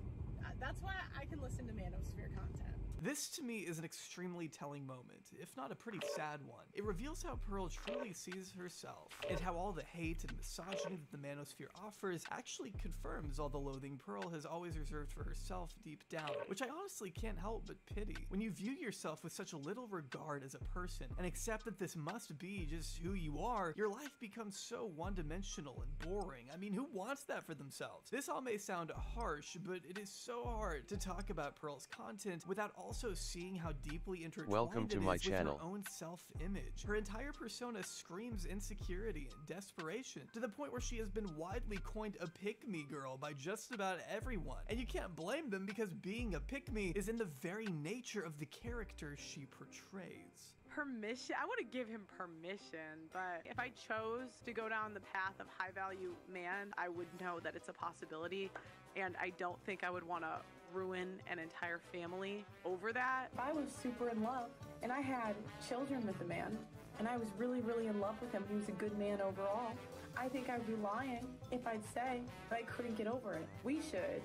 S11: That's why I can listen to Manosphere content.
S4: This to me is an extremely telling moment, if not a pretty sad one. It reveals how Pearl truly sees herself, and how all the hate and misogyny that the Manosphere offers actually confirms all the loathing Pearl has always reserved for herself deep down, which I honestly can't help but pity. When you view yourself with such little regard as a person, and accept that this must be just who you are, your life becomes so one-dimensional and boring. I mean, who wants that for themselves? This all may sound harsh, but it is so hard to talk about Pearl's content without also seeing how deeply intertwined
S2: Welcome to
S4: it
S2: my
S4: is
S2: channel.
S4: with her own self-image. Her entire persona screams insecurity and desperation, to the point where she has been widely coined a pick-me girl by just about everyone. And you can't blame them, because being a pick-me is in the very nature of the character she portrays.
S7: Permission. I want to give him permission, but if I chose to go down the path of high value man, I would know that it's a possibility, and I don't think I would want to ruin an entire family over that.
S9: I was super in love, and I had children with the man, and I was really, really in love with him. He was a good man overall. I think I'd be lying if I'd say that I couldn't get over it. We should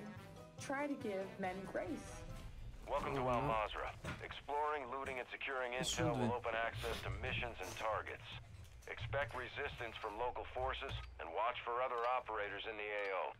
S9: try to give men grace.
S3: Welcome to Al Mazrah. Exploring, looting, and securing intel will open access to missions and targets. Expect resistance from local forces, and watch for other operators in the AO.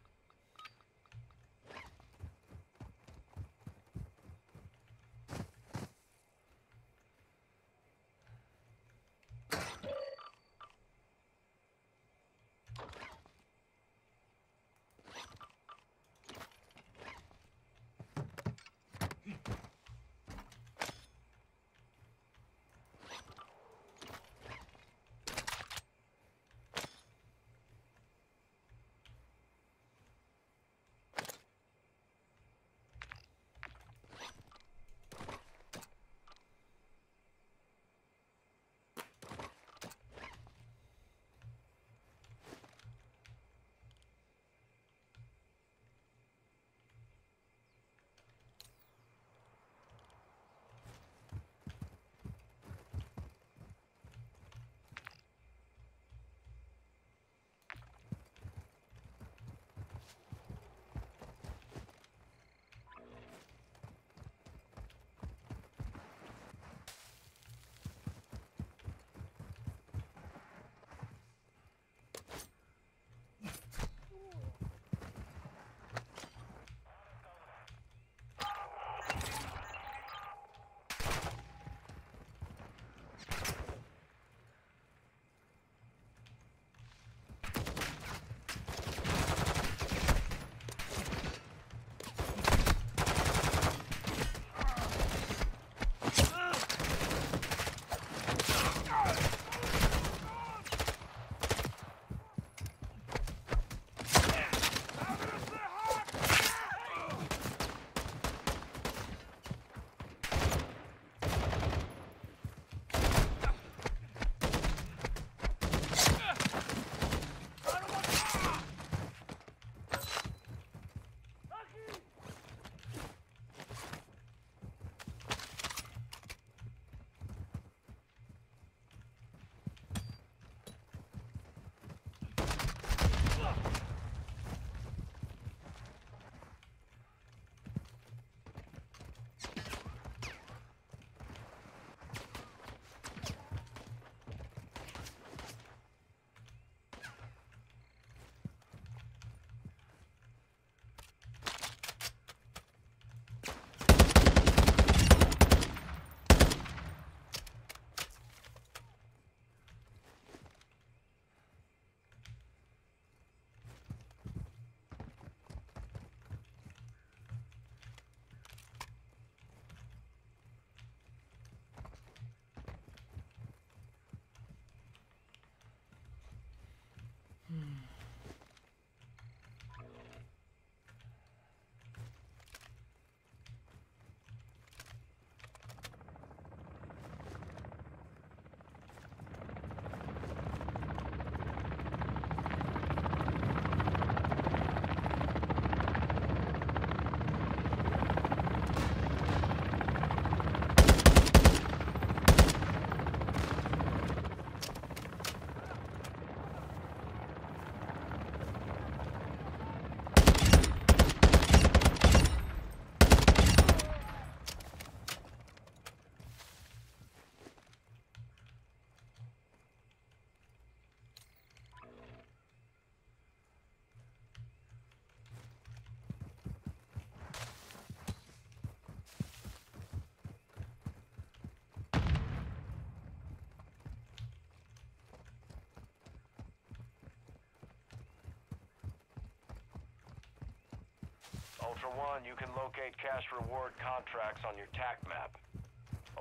S3: Ultra One, you can locate cash reward contracts on your TAC map.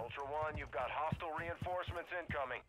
S3: Ultra One, you've got hostile reinforcements incoming.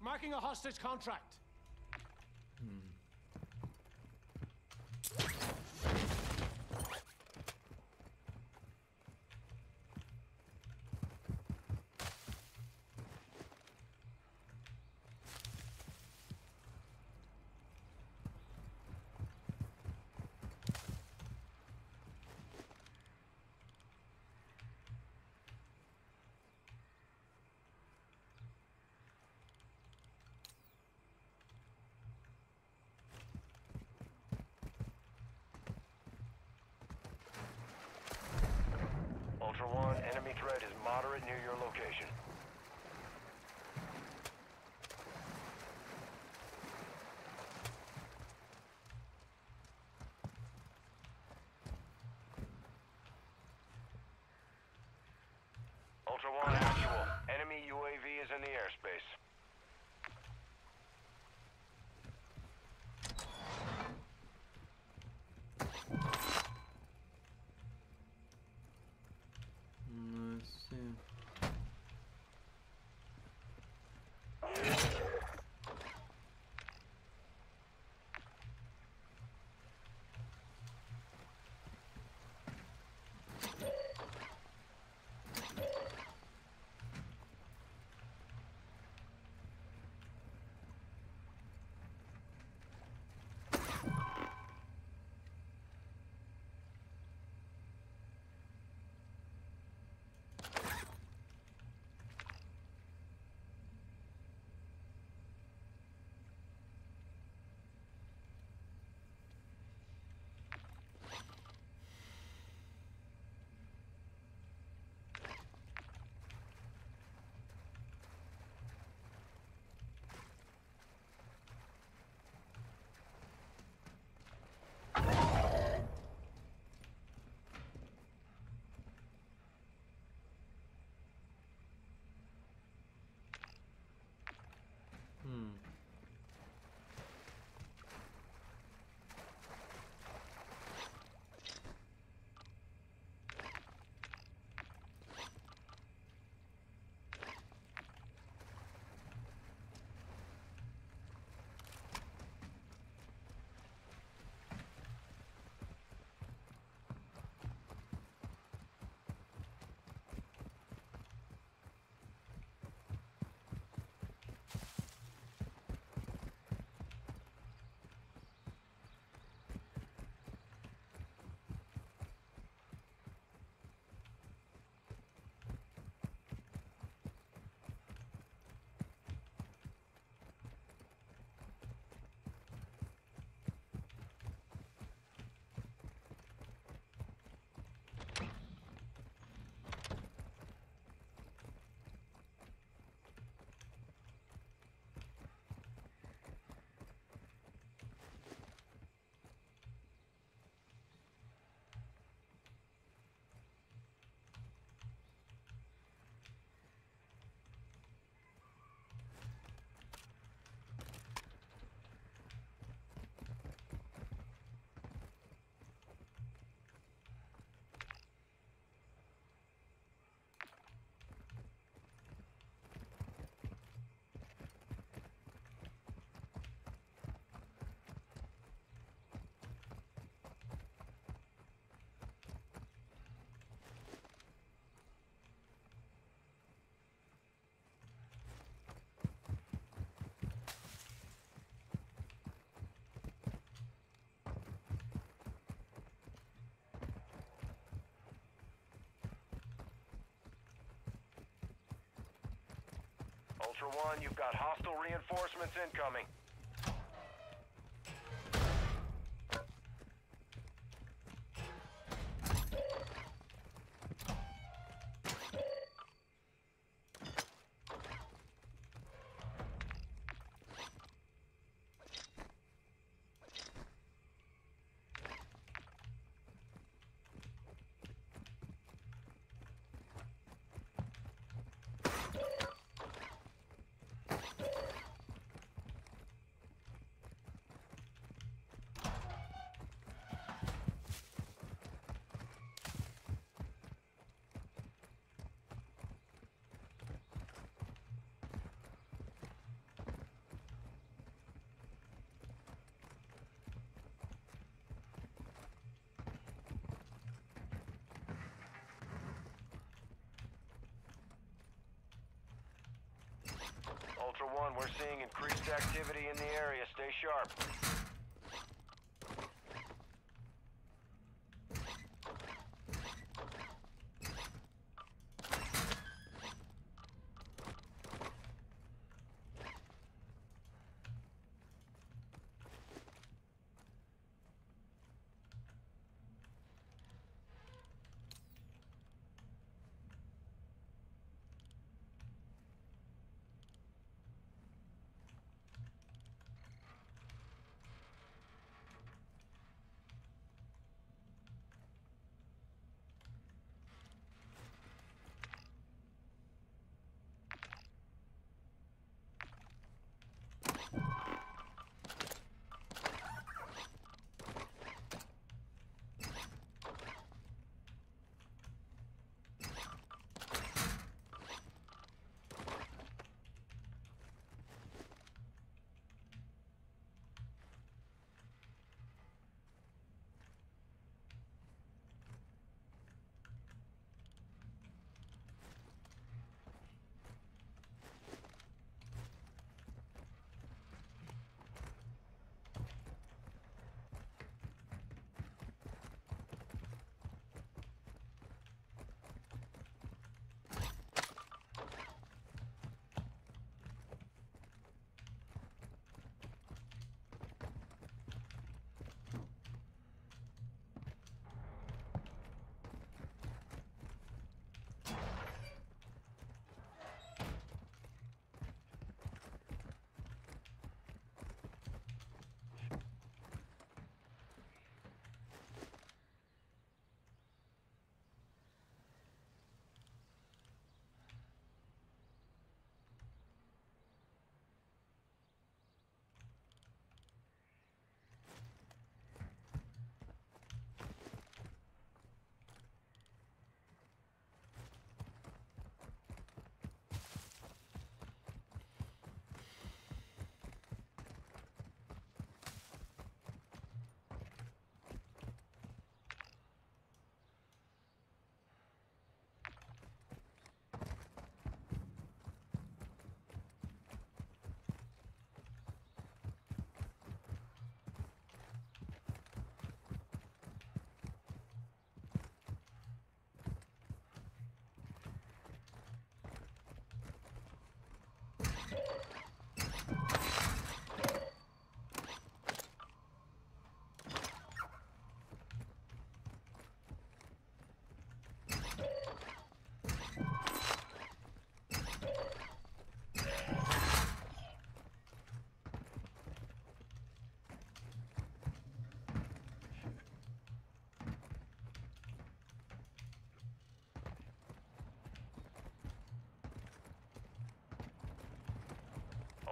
S20: Marking a hostage contract.
S3: Ultra One, enemy threat is moderate near your location. Ultra One, actual. Enemy UAV is in the airspace.
S1: Let's see.
S3: Ultra One, you've got hostile reinforcements incoming. Ultra One, we're seeing increased activity in the area. Stay sharp.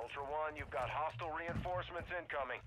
S3: Ultra One, you've got hostile reinforcements incoming.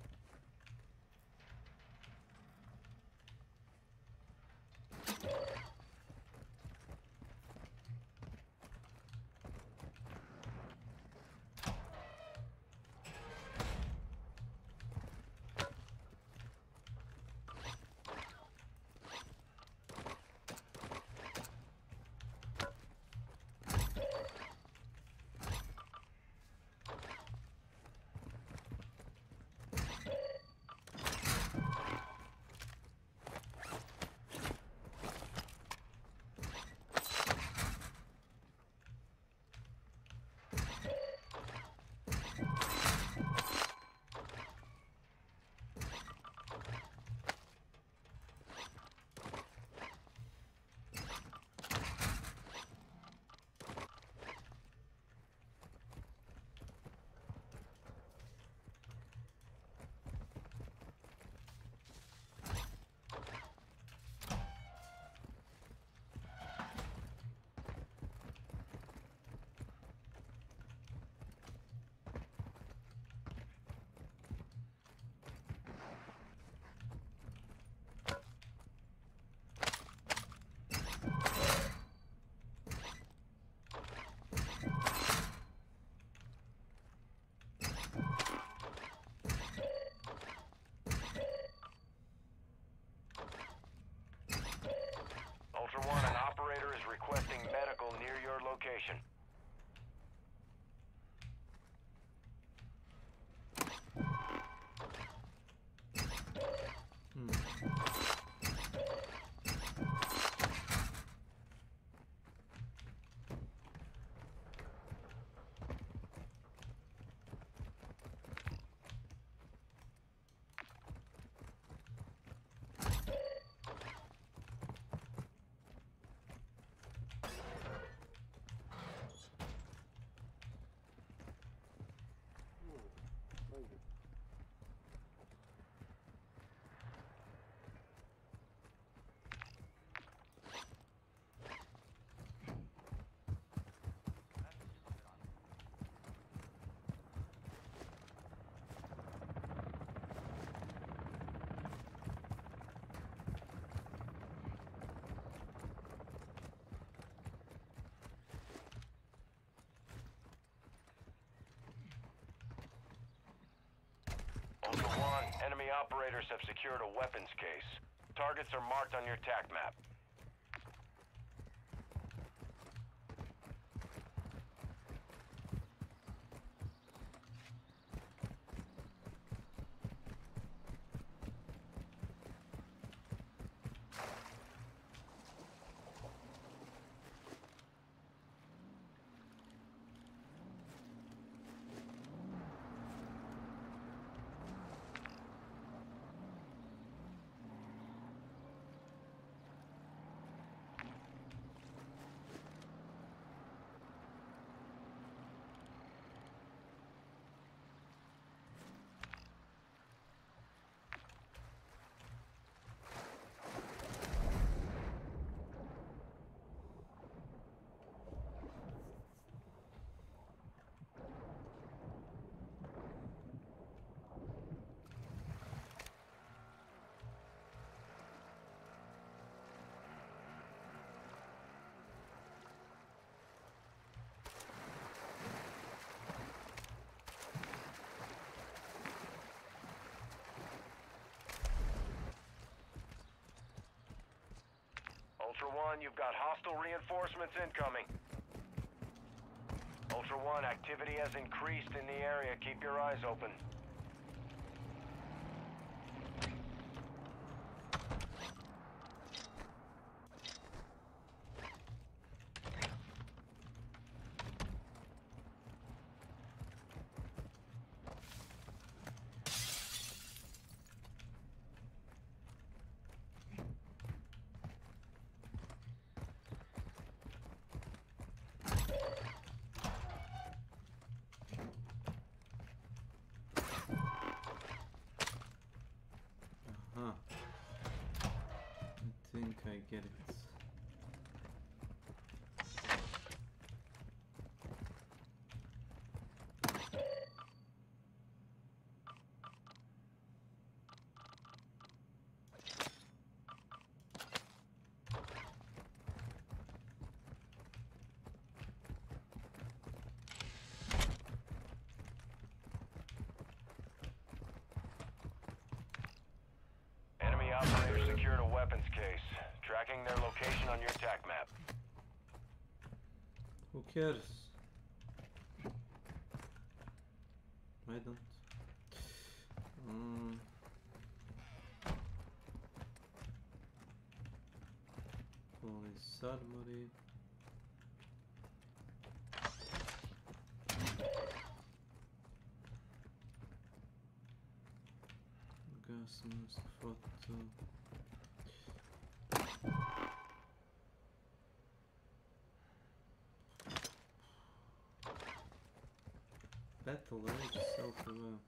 S3: Enemy operators have secured a weapons case. Targets are marked on your TAC map. Ultra One, you've got hostile reinforcements incoming. Ultra One, activity has increased in the area. Keep your eyes open.
S1: I think I get it.
S3: Enemy operators secured a weapons case. Tracking their location on your TAC map.
S1: Who cares? I don't. Police armory. Gas mask photo. Battle Rage self-aware.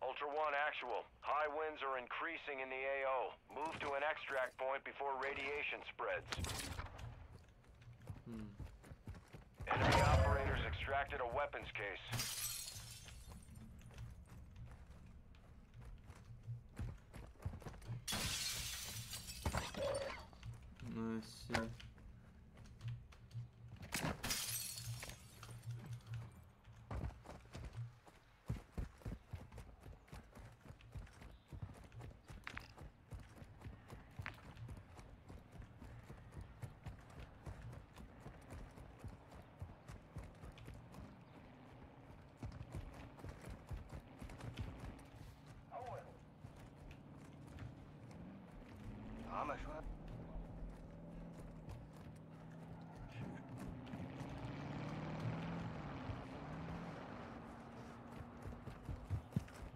S3: Ultra One actual. High winds are increasing in the AO. Move to an extract point before radiation spreads. Enemy operators extracted a weapons case.
S1: Nice, yeah.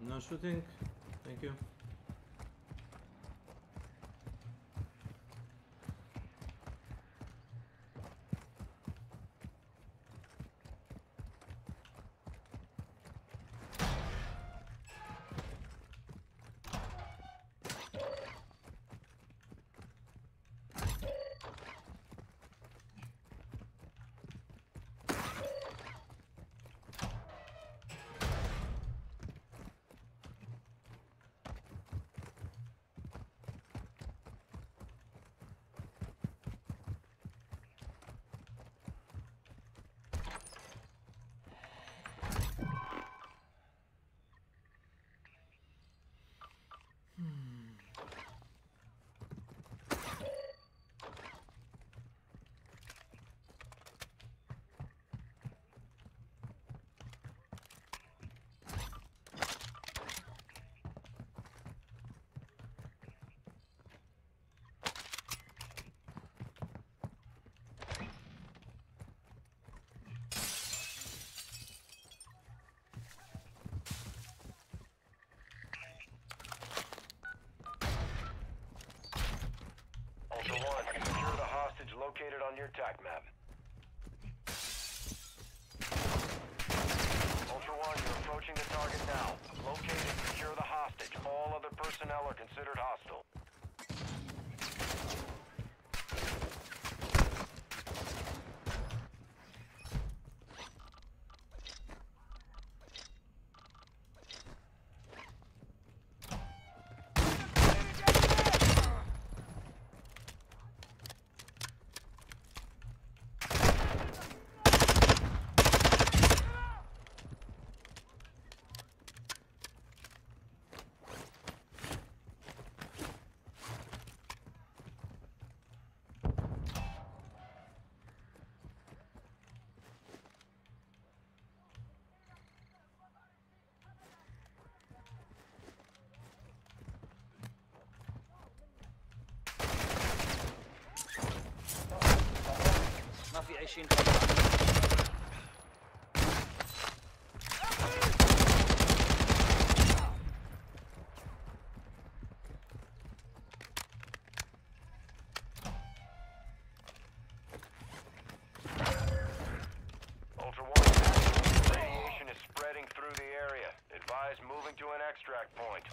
S1: No shooting. Thank you.
S3: on your TAC map. Ultra One, you're approaching the target now. Locate and secure the hostage. All other personnel are considered hostile.
S8: ما في 20
S3: Ultra One, radiation is spreading through the area. Advise moving to an extract point.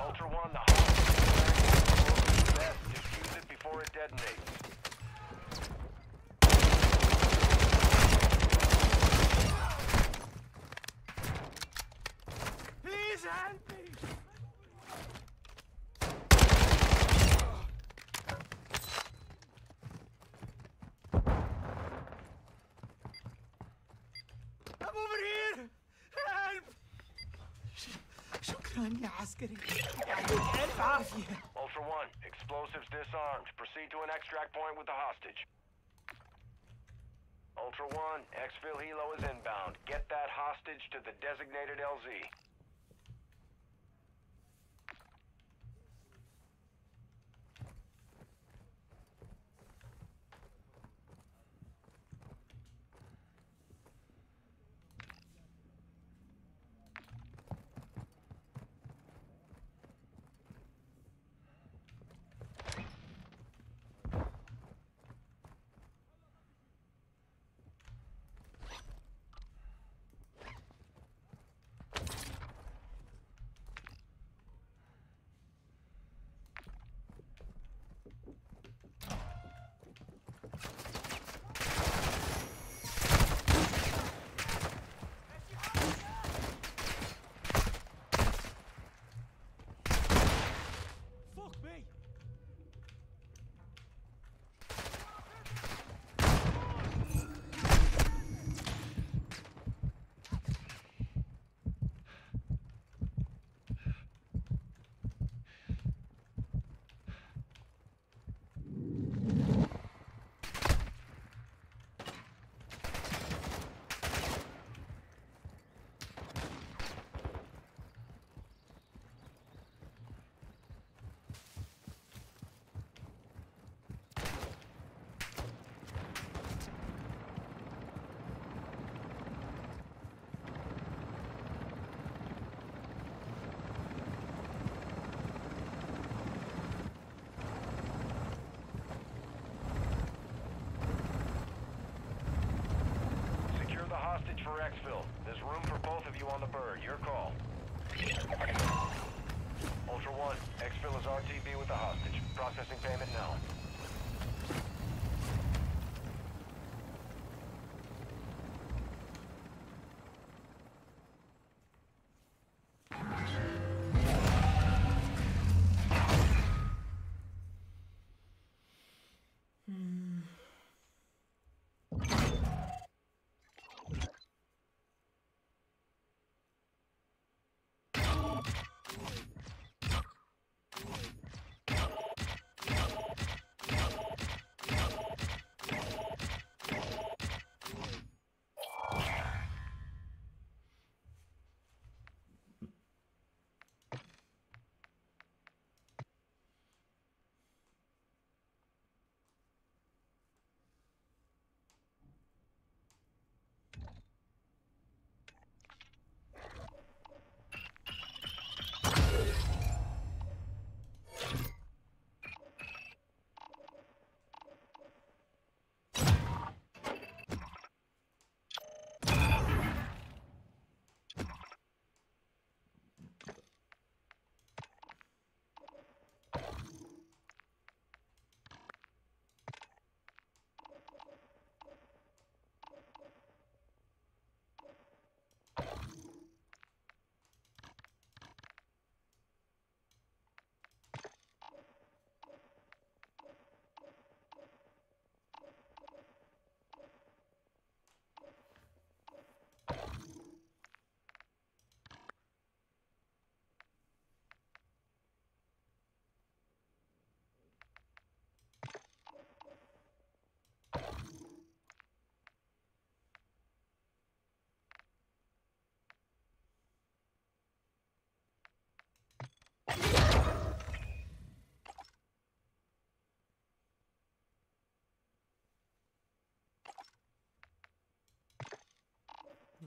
S3: Ultra One, the hostage is best. Defuse it before it detonates.
S20: Please help me! I'm over here! Help! شكرا يا عسكري. يعطيك ألف عافية.
S3: Ultra One, explosives disarmed. Proceed to an extract point with the hostage. Ultra One, exfil helo is inbound. Get that hostage to the designated LZ.
S20: Fuck me!
S3: Secure the hostage for exfil. There's room for both of you on the bird. Your call. Ultra One, exfil is RTB with the hostage. Processing payment now.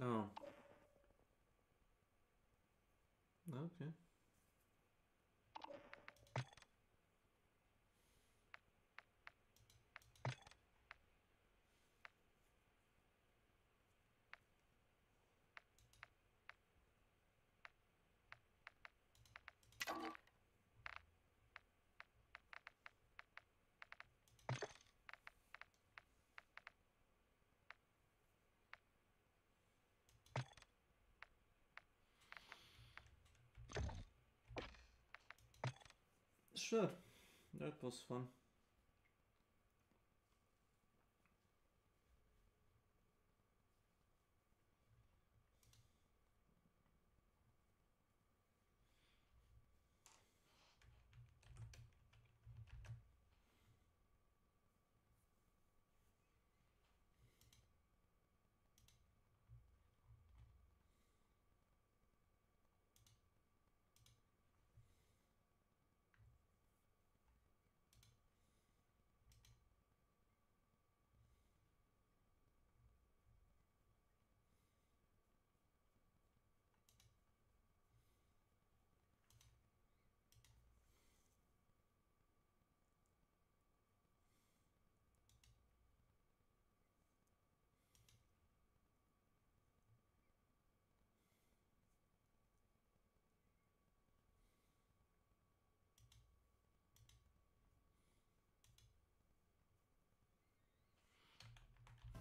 S1: Oh. Okay. Sure, that was fun.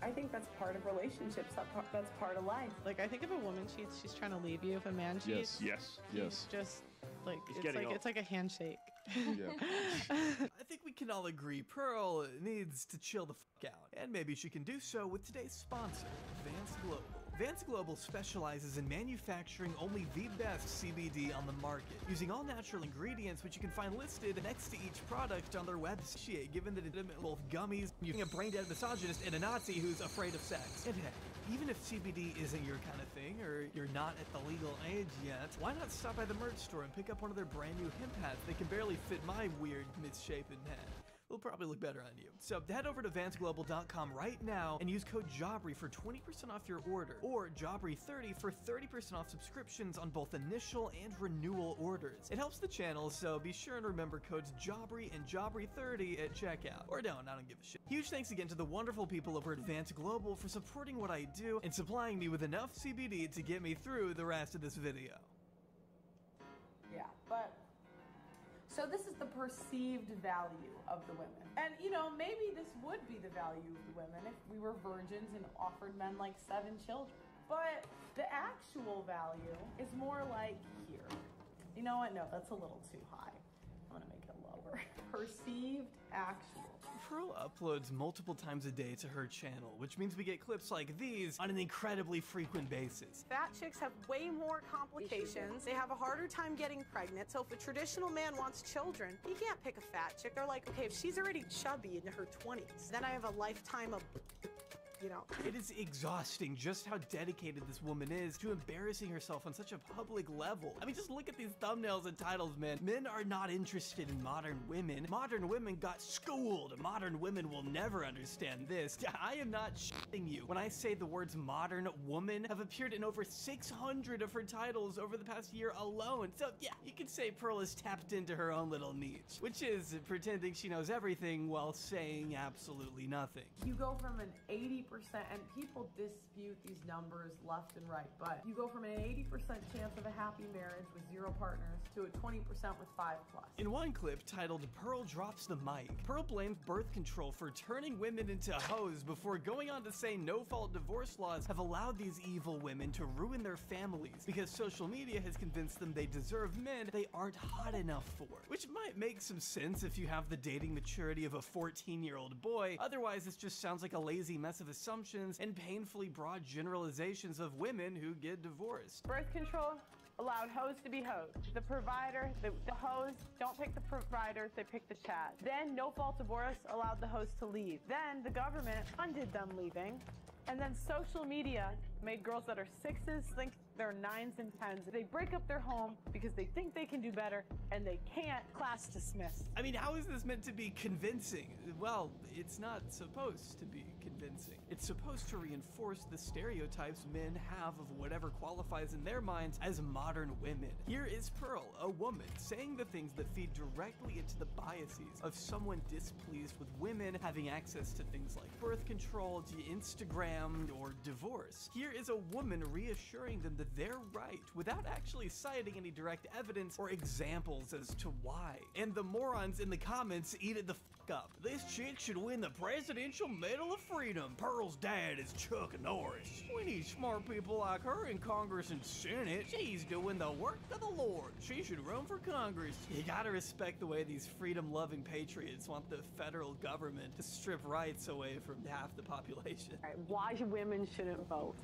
S11: I think that's part of relationships. That's part of life.
S7: Like, I think if a woman cheats, she's trying to leave you. If a man cheats,
S8: Yes.
S7: he's just like it's like a handshake.
S8: Yeah.
S4: I think we can all agree Pearl needs to chill the fuck out, and maybe she can do so with today's sponsor, Vance Global. Vance Global specializes in manufacturing only the best CBD on the market, using all natural ingredients which you can find listed next to each product on their website, given that it both gummies, using a brain-dead misogynist and a Nazi who's afraid of sex. And hey, even if CBD isn't your kind of thing, or you're not at the legal age yet, why not stop by the merch store and pick up one of their brand new hemp hats that can barely fit my weird, misshapen head. Will probably look better on you. So head over to vanceglobal.com right now and use code JAWBRY for 20% off your order, or JAWBRY30 for 30% off subscriptions on both initial and renewal orders. It helps the channel, so be sure and remember codes JAWBRY and JAWBRY30 at checkout. Or don't, I don't give a shit. Huge thanks again to the wonderful people over at Vance Global for supporting what I do and supplying me with enough CBD to get me through the rest of this video.
S9: Yeah, but so this is the perceived value of the women. And you know, maybe this would be the value of the women if we were virgins and offered men like 7 children. But the actual value is more like here. You know what? No, that's a little too high. I'm gonna make it lower. Perceived actual.
S4: Pearl uploads multiple times a day to her channel, which means we get clips like these on an incredibly frequent basis.
S11: Fat chicks have way more complications. They have a harder time getting pregnant. So if a traditional man wants children, he can't pick a fat chick. They're like, okay, if she's already chubby in her 20s, then I have a lifetime of, you know.
S4: It is exhausting just how dedicated this woman is to embarrassing herself on such a public level. I mean, just look at these thumbnails and titles, man. Men are not interested in modern women. Modern women got schooled. Modern women will never understand this. I am not shitting you when I say the words modern woman have appeared in over 600 of her titles over the past year alone. So yeah, you could say Pearl has tapped into her own little niche, which is pretending she knows everything while saying absolutely nothing.
S9: You go from an 80%, and people dispute these numbers left and right, but you go from an 80% chance of a happy marriage with 0 partners to a 20% with 5+.
S4: In one clip titled Pearl Drops the Mic, Pearl blamed birth control for turning women into hoes before going on to say no-fault divorce laws have allowed these evil women to ruin their families because social media has convinced them they deserve men they aren't hot enough for. Which might make some sense if you have the dating maturity of a 14-year-old boy, otherwise this just sounds like a lazy mess of assumptions and painfully broad generalizations of women who get divorced.
S11: Birth control allowed hoes to be hoes. The provider, the hoes don't pick the providers, they pick the Chad. Then no-fault divorce allowed the hoes to leave. Then the government funded them leaving. And then social media made girls that are 6s think they're 9s and 10s. They break up their home because they think they can do better and they can't. Class dismissed.
S4: I mean, how is this meant to be convincing? Well, it's not supposed to be convincing. convincing. It's supposed to reinforce the stereotypes men have of whatever qualifies in their minds as modern women. Here is Pearl, a woman, saying the things that feed directly into the biases of someone displeased with women having access to things like birth control, Instagram, or divorce. Here is a woman reassuring them that they're right without actually citing any direct evidence or examples as to why. And the morons in the comments eat it the fuck up. This chick should win the Presidential Medal of Freedom. Pearl's dad is Chuck Norris. We need smart people like her in Congress and Senate. She's doing the work of the Lord. She should run for Congress. You gotta respect the way these freedom-loving patriots want the federal government to strip rights away from half the population.
S7: Why women shouldn't vote?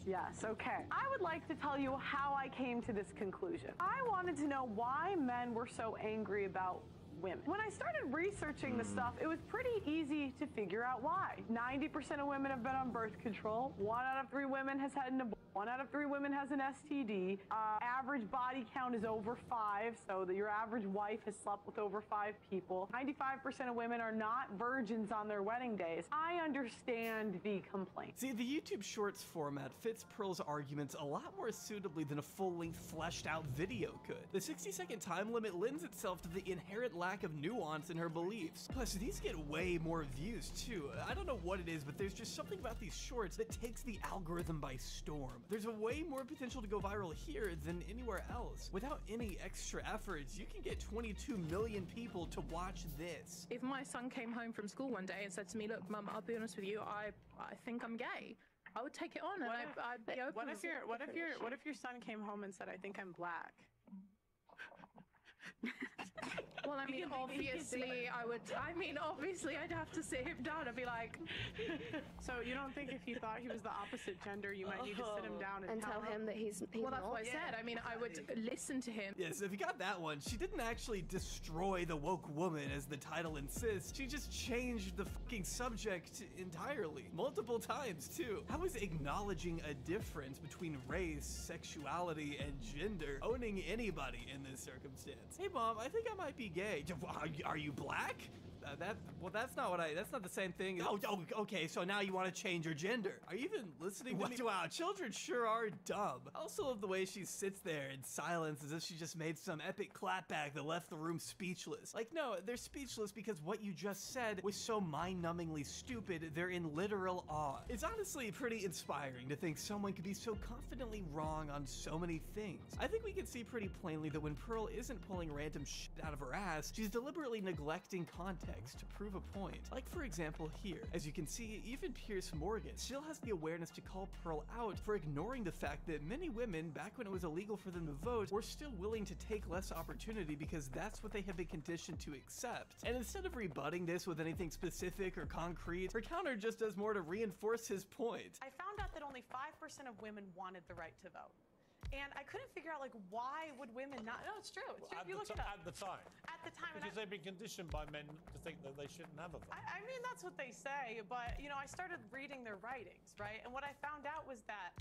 S7: Yes, okay. I would like to tell you how I came to this conclusion. I wanted to know why men were so angry about women. When I started researching the stuff, it was pretty easy to figure out why. 90% of women have been on birth control. 1 out of 3 women has had an abortion. 1 out of 3 women has an STD. Average body count is over 5, so that your average wife has slept with over 5 people. 95% of women are not virgins on their wedding days. I understand the complaint.
S4: See, the YouTube Shorts format fits Pearl's arguments a lot more suitably than a full-length, fleshed-out video could. The 60-second time limit lends itself to the inherent lack of nuance in her beliefs. Plus, these get way more views, too. I don't know what it is, but there's just something about these shorts that takes the algorithm by storm. There's a way more potential to go viral here than anywhere else. Without any extra efforts, you can get 22 million people to watch this.
S8: If my son came home from school one day and said to me, look, Mum, I'll be honest with you, I think I'm gay, I would take it on and I'd be open.
S7: What if your son came home and said, I think I'm black?
S8: Well, I mean, obviously, I'd have to sit him down and be like...
S7: So you don't think if you thought he was the opposite gender, you might need to sit him down and
S8: tell him that he's well, that's what I said. I mean, I would listen to him.
S4: Yeah, so if you got that one, she didn't actually destroy the woke woman, as the title insists. She just changed the fucking subject entirely. Multiple times, too. How is acknowledging a difference between race, sexuality, and gender owning anybody in this circumstance? Hey, Mom, I think I might be gay. Are you black? That's not the same thing. Oh, okay, so now you want to change your gender. Are you even listening to me? Wow, children sure are dumb. I also love the way she sits there in silence as if she just made some epic clapback that left the room speechless. Like, no, they're speechless because what you just said was so mind-numbingly stupid, they're in literal awe. It's honestly pretty inspiring to think someone could be so confidently wrong on so many things. I think we can see pretty plainly that when Pearl isn't pulling random shit out of her ass, she's deliberately neglecting context to prove a point. Like, for example, here. As you can see, even Pierce Morgan still has the awareness to call Pearl out for ignoring the fact that many women, back when it was illegal for them to vote, were still willing to take less opportunity because that's what they have been conditioned to accept. And instead of rebutting this with anything specific or concrete, her counter just does more to reinforce his point.
S7: I found out that only 5% of women wanted the right to vote. And I couldn't figure out, like, why would women not? No, it's true. It's true. You look it up.
S13: At the time.
S7: At the time.
S13: Because they've been conditioned by men to think that they shouldn't have a vote.
S7: I mean, that's what they say. But, you know, I started reading their writings, right? And what I found out was that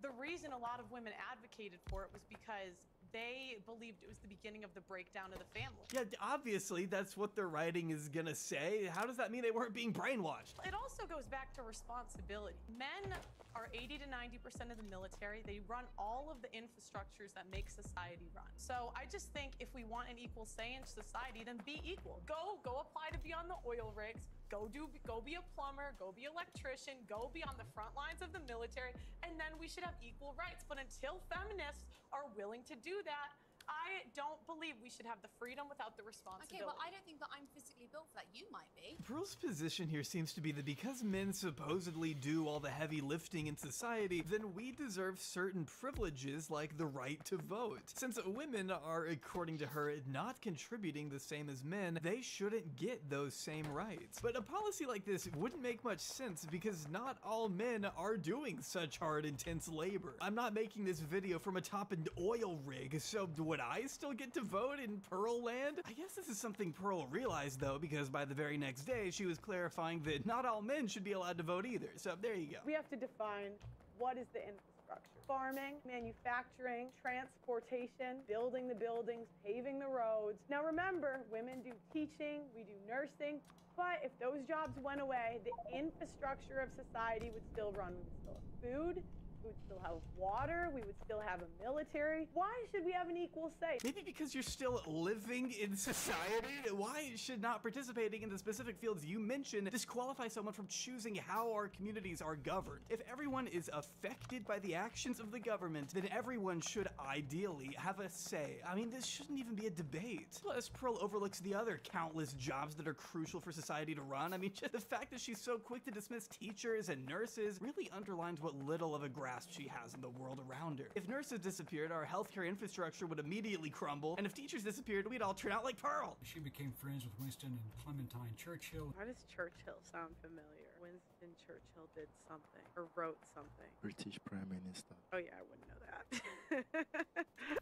S7: the reason a lot of women advocated for it was because they believed it was the beginning of the breakdown of the family.
S4: Yeah, obviously, that's what their writing is gonna say. How does that mean they weren't being brainwashed?
S7: It also goes back to responsibility. Men are 80 to 90% of the military. They run all of the infrastructures that make society run. So I just think if we want an equal say in society, then be equal. Go apply to be on the oil rigs. Go be a plumber, go be an electrician, go be on the front lines of the military, and then we should have equal rights. But until feminists are willing to do that, I don't believe we should have the freedom without the responsibility.
S19: Okay, well, I don't think that I'm physically built for that. You might be.
S4: Pearl's position here seems to be that because men supposedly do all the heavy lifting in society, then we deserve certain privileges like the right to vote. Since women are, according to her, not contributing the same as men, they shouldn't get those same rights. But a policy like this wouldn't make much sense because not all men are doing such hard, intense labor. I'm not making this video from atop an oil rig, so would I still get to vote in Pearl land? I guess this is something Pearl realized though, because by the very next day, she was clarifying that not all men should be allowed to vote either. So there you go.
S7: We have to define what is the infrastructure.
S9: infrastructure. Farming, manufacturing, transportation, building the buildings, paving the roads. Now remember, women do teaching, we do nursing, but if those jobs went away, the infrastructure of society would still run. We would still have food, we would still have water, we would still have a military. Why should we have an equal say?
S4: Maybe because you're still living in society? Why should not participating in the specific fields you mentioned disqualify someone from choosing how our communities are governed? If everyone is affected by the actions of the government, then everyone should ideally have a say. I mean, this shouldn't even be a debate. Plus, Pearl overlooks the other countless jobs that are crucial for society to run. I mean, just the fact that she's so quick to dismiss teachers and nurses really underlines what little of a grasp she has in the world around her. If nurses disappeared, our healthcare infrastructure would immediately crumble, and if teachers disappeared, we'd all turn out like Pearl.
S5: She became friends with Winston and Clementine Churchill.
S11: Why does Churchill sound familiar? Winston Churchill did something, or wrote something.
S14: British Prime Minister.
S11: Oh yeah, I wouldn't know that.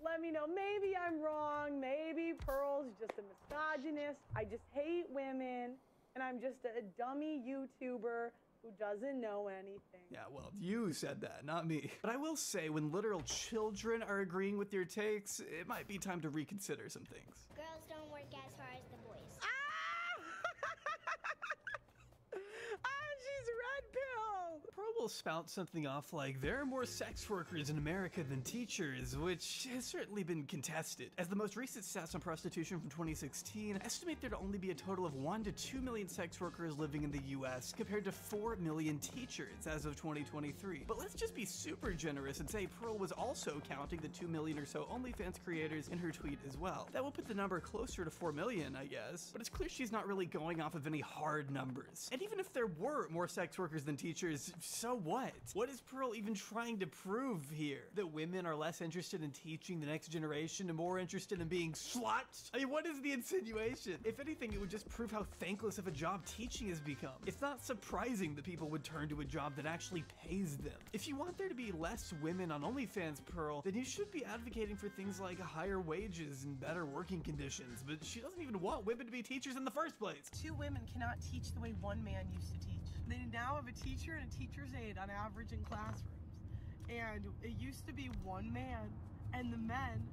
S9: Let me know, maybe I'm wrong, maybe Pearl's just a misogynist, I just hate women, and I'm just a dummy YouTuber who doesn't know anything.
S4: Yeah, well, you said that, not me. But I will say, when literal children are agreeing with your takes, it might be time to reconsider some things.
S15: Girls don't work as hard as the boys.
S11: She's red pilled.
S4: Pearl will spout something off like, there are more sex workers in America than teachers, which has certainly been contested. As the most recent stats on prostitution from 2016 estimate there to only be a total of 1 to 2 million sex workers living in the US, compared to 4 million teachers as of 2023. But let's just be super generous and say Pearl was also counting the 2 million or so OnlyFans creators in her tweet as well. That will put the number closer to 4 million, I guess. But it's clear she's not really going off of any hard numbers. And even if there were more sex workers than teachers, so what? What is Pearl even trying to prove here? That women are less interested in teaching the next generation and more interested in being sluts? I mean, what is the insinuation? If anything, it would just prove how thankless of a job teaching has become. It's not surprising that people would turn to a job that actually pays them. If you want there to be less women on OnlyFans, Pearl, then you should be advocating for things like higher wages and better working conditions, but she doesn't even want women to be teachers in the first place.
S11: 2 women cannot teach the way 1 man used to teach. They now have a teacher and a teacher's aide on average in classrooms. And it used to be 1 man, and the men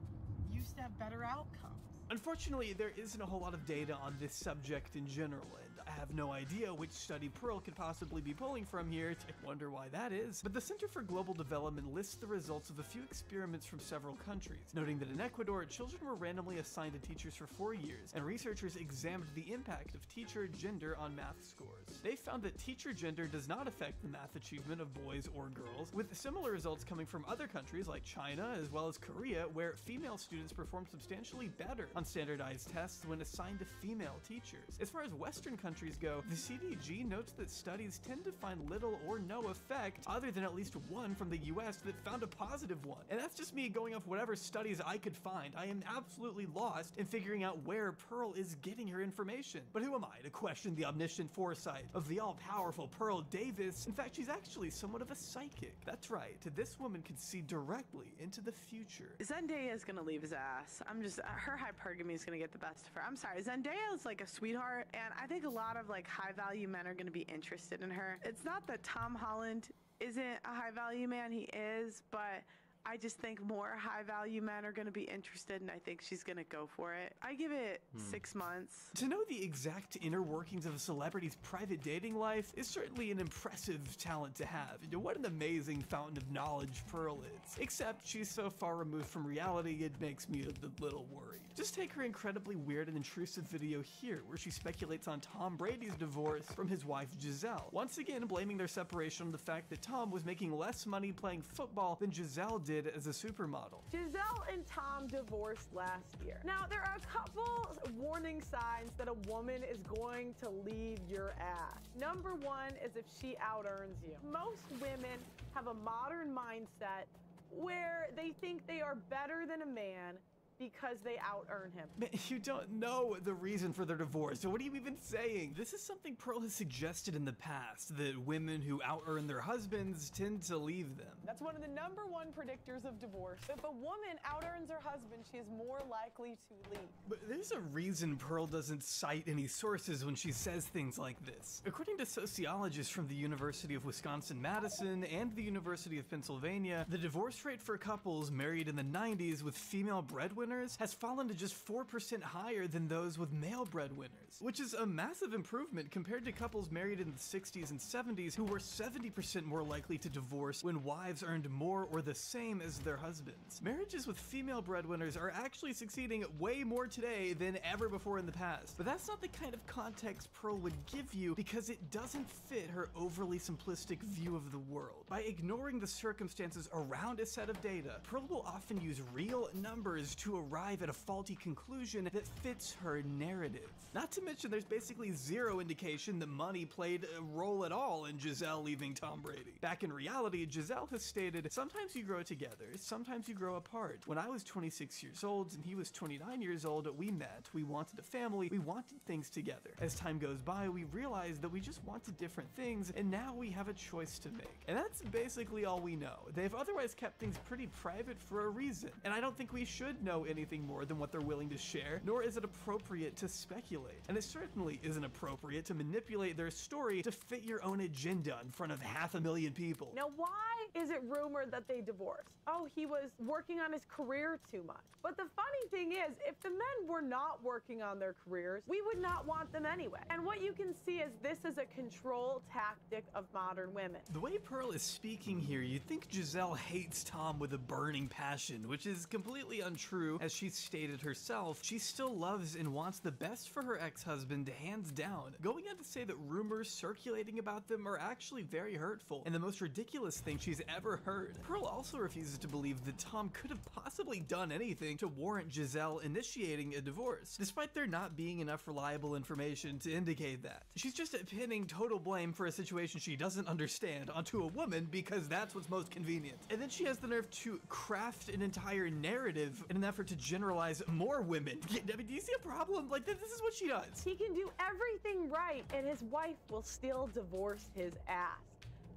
S11: used to have better outcomes.
S4: Unfortunately, there isn't a whole lot of data on this subject in general, and I have no idea which study Pearl could possibly be pulling from here. I wonder why that is. But the Center for Global Development lists the results of a few experiments from several countries, noting that in Ecuador, children were randomly assigned to teachers for 4 years, and researchers examined the impact of teacher gender on math scores. They found that teacher gender does not affect the math achievement of boys or girls, with similar results coming from other countries like China as well as Korea, where female students performed substantially better on standardized tests when assigned to female teachers. As far as Western countries go, the CDG notes that studies tend to find little or no effect, other than at least one from the US that found a positive one. And that's just me going off whatever studies I could find. I am absolutely lost in figuring out where Pearl is getting her information. But who am I to question the omniscient foresight of the all-powerful Pearl Davis? In fact, she's actually somewhat of a psychic. That's right, this woman can see directly into the future.
S11: Zendaya is gonna leave his ass. Her hypergamy is gonna get the best of her. I'm sorry, Zendaya is like a sweetheart, and I think a lot of like high-value men are gonna be interested in her. It's not that Tom Holland isn't a high-value man, he is, but I just think more high-value men are going to be interested, and I think she's going to go for it. I give it 6 months.
S4: To know the exact inner workings of a celebrity's private dating life is certainly an impressive talent to have. What an amazing fountain of knowledge Pearl is. Except she's so far removed from reality, it makes me a little worried. Just take her incredibly weird and intrusive video here, where she speculates on Tom Brady's divorce from his wife Giselle, once again blaming their separation on the fact that Tom was making less money playing football than Giselle did as a supermodel.
S9: Giselle and Tom divorced last year. Now, there are a couple warning signs that a woman is going to leave your ass. Number one is if she out-earns you. Most women have a modern mindset where they think they are better than a man
S11: because they out-earn him.
S4: Man, you don't know the reason for their divorce, so what are you even saying? This is something Pearl has suggested in the past, that women who out-earn their husbands tend to leave them.
S11: That's one of the #1 predictors of divorce. If a woman out-earns her husband, she is more likely to leave.
S4: But there's a reason Pearl doesn't cite any sources when she says things like this. According to sociologists from the University of Wisconsin-Madison and the University of Pennsylvania, the divorce rate for couples married in the 90s with female breadwinners has fallen to just 4% higher than those with male breadwinners, which is a massive improvement compared to couples married in the 60s and 70s who were 70% more likely to divorce when wives earned more or the same as their husbands. Marriages with female breadwinners are actually succeeding way more today than ever before in the past, but that's not the kind of context Pearl would give you because it doesn't fit her overly simplistic view of the world. By ignoring the circumstances around a set of data, Pearl will often use real numbers to arrive at a faulty conclusion that fits her narrative. Not to mention there's basically zero indication that money played a role at all in Giselle leaving Tom Brady. Back in reality, Giselle has stated, sometimes you grow together, sometimes you grow apart. When I was 26 years old and he was 29 years old, we met, we wanted a family, we wanted things together. As time goes by, we realized that we just wanted different things, and now we have a choice to make. And that's basically all we know. They've otherwise kept things pretty private for a reason, and I don't think we should know anything more than what they're willing to share, nor is it appropriate to speculate. And it certainly isn't appropriate to manipulate their story to fit your own agenda in front of 500,000 people.
S11: Now, why is it rumored that they divorced? Oh, he was working on his career too much. But the funny thing is, if the men were not working on their careers, we would not want them anyway. And what you can see is this is a control tactic of modern women.
S4: The way Pearl is speaking here, you'd think Giselle hates Tom with a burning passion, which is completely untrue. As she stated herself, she still loves and wants the best for her ex-husband, hands down. Going on to say that rumors circulating about them are actually very hurtful and the most ridiculous thing she's ever heard. Pearl also refuses to believe that Tom could have possibly done anything to warrant Giselle initiating a divorce, despite there not being enough reliable information to indicate that. She's just pinning total blame for a situation she doesn't understand onto a woman because that's what's most convenient. And then she has the nerve to craft an entire narrative in an effort to generalize more women. I mean, do you see a problem? Like, this is what she does.
S11: He can do everything right, and his wife will still divorce his ass.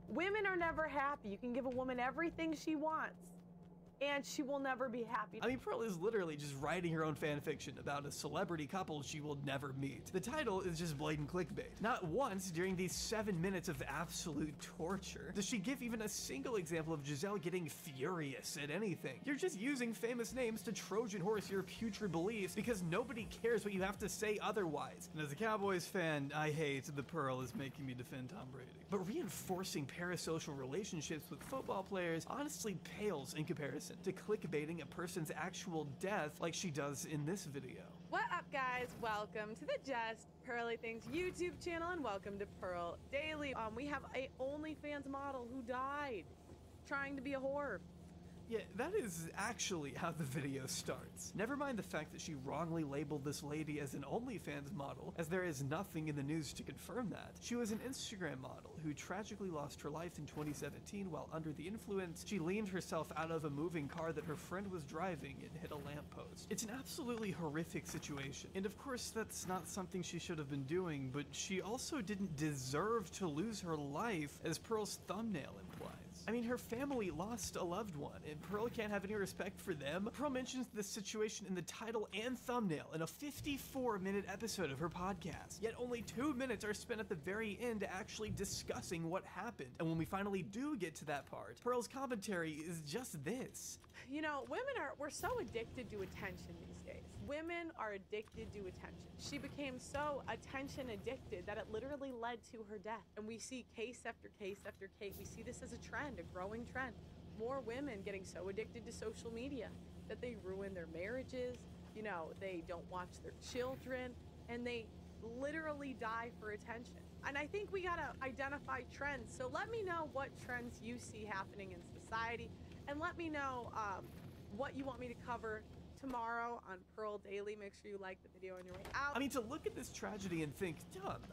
S11: Women are never happy. You can give a woman everything she wants, and she will never be happy.
S4: I mean, Pearl is literally just writing her own fan fiction about a celebrity couple she will never meet. The title is just blatant clickbait. Not once during these 7 minutes of absolute torture does she give even a single example of Giselle getting furious at anything. You're just using famous names to Trojan horse your putrid beliefs because nobody cares what you have to say otherwise. And as a Cowboys fan, I hate that Pearl is making me defend Tom Brady. But reinforcing parasocial relationships with football players honestly pales in comparison to clickbaiting a person's actual death like she does in this video.
S11: What up, guys? Welcome to the Just Pearly Things YouTube channel, and welcome to Pearl Daily. We have a OnlyFans model who died trying to be a whore.
S4: Yeah, that is actually how the video starts. Never mind the fact that she wrongly labeled this lady as an OnlyFans model, as there is nothing in the news to confirm that. She was an Instagram model who tragically lost her life in 2017 while under the influence. She leaned herself out of a moving car that her friend was driving and hit a lamppost. It's an absolutely horrific situation. And of course, that's not something she should have been doing, but she also didn't deserve to lose her life, as Pearl's thumbnail implies. I mean, her family lost a loved one, and Pearl can't have any respect for them. Pearl mentions this situation in the title and thumbnail in a 54-minute episode of her podcast. Yet only 2 minutes are spent at the very end actually discussing what happened. And when we finally do get to that part, Pearl's commentary is just this.
S11: You know, we're so addicted to attention these days. Women are addicted to attention. She became so attention addicted that it literally led to her death. And we see case after case after case. We see this as a trend, a growing trend. More women getting so addicted to social media that they ruin their marriages, you know, they don't watch their children, and they literally die for attention. And I think we gotta identify trends. So let me know what trends you see happening in society, and let me know what you want me to cover tomorrow on Pearl Daily. Make sure you like the video on your way out.
S4: I mean, to look at this tragedy and think,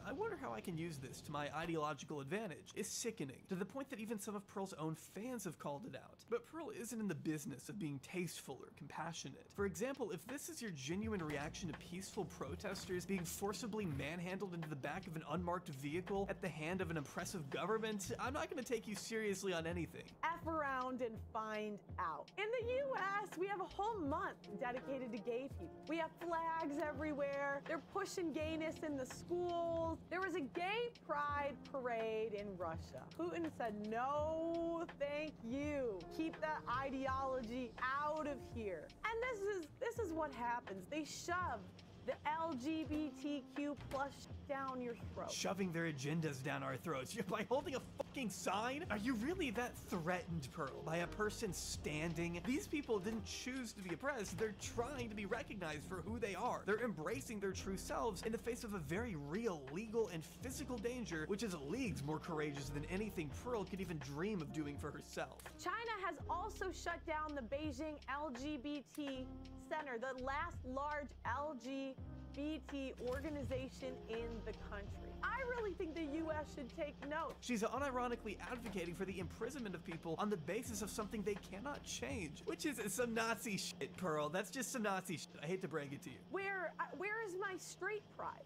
S4: I wonder how I can use this to my ideological advantage, is sickening, to the point that even some of Pearl's own fans have called it out. But Pearl isn't in the business of being tasteful or compassionate. For example, if this is your genuine reaction to peaceful protesters being forcibly manhandled into the back of an unmarked vehicle at the hand of an oppressive government, I'm not going to take you seriously on anything.
S11: F around and find out. In the US, we have a whole month dedicated to gay people. We have flags everywhere. They're pushing gayness in the schools. There was a gay pride parade in Russia. Putin said, no, thank you. Keep that ideology out of here. And this is what happens. They shove the LGBTQ plus down your throat.
S4: Shoving their agendas down our throats by holding a fucking sign? Are you really that threatened, Pearl, by a person standing? These people didn't choose to be oppressed. They're trying to be recognized for who they are. They're embracing their true selves in the face of a very real, legal, and physical danger, which is leagues more courageous than anything Pearl could even dream of doing for herself.
S11: China has also shut down the Beijing LGBT Center, the last large LGBT organization in the country. I really think the US should take note.
S4: She's unironically advocating for the imprisonment of people on the basis of something they cannot change, which is some Nazi shit, Pearl. That's just some Nazi shit. I hate to break it to you.
S11: Where is my straight pride?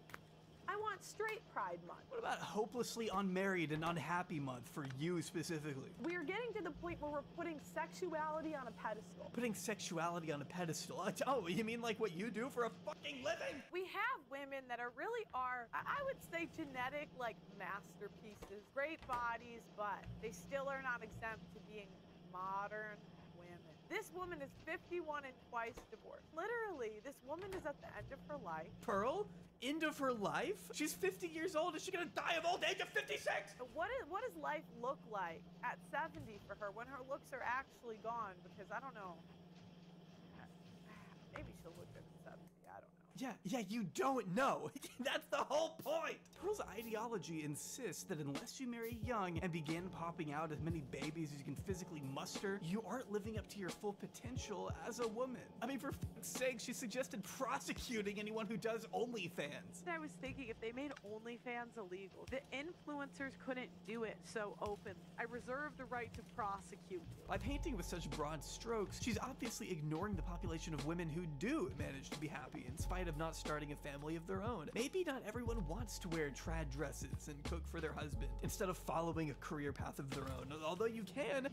S11: I want straight pride month.
S4: What about hopelessly unmarried and unhappy month for you specifically?
S11: We're getting to the point where we're putting sexuality on a pedestal.
S4: Putting sexuality on a pedestal? Oh, you mean like what you do for a fucking living?
S11: We have women that are I would say genetic, like masterpieces. Great bodies, but they still are not exempt to being modern women. This woman is 51 and twice divorced. Literally, this woman is at the end of her life.
S4: Pearl? End of her life? She's 50 years old. Is she gonna die of old age at 56?
S11: What does life look like at 70 for her when her looks are actually gone? Because I don't know. Maybe she'll look good at 70. I don't know.
S4: Yeah, you don't know. That's the whole point. Pearl's ideology insists that unless you marry young and begin popping out as many babies as you can physically muster, you aren't living up to your full potential as a woman. I mean, for fuck's sake, she suggested prosecuting anyone who does OnlyFans.
S7: I was thinking if they made OnlyFans illegal, the influencers couldn't do it so open. I reserve the right to prosecute you.
S4: By painting with such broad strokes, she's obviously ignoring the population of women who do manage to be happy in spite of not starting a family of their own. Maybe not everyone wants to wear trad dresses and cook for their husband instead of following a career path of their own. Although you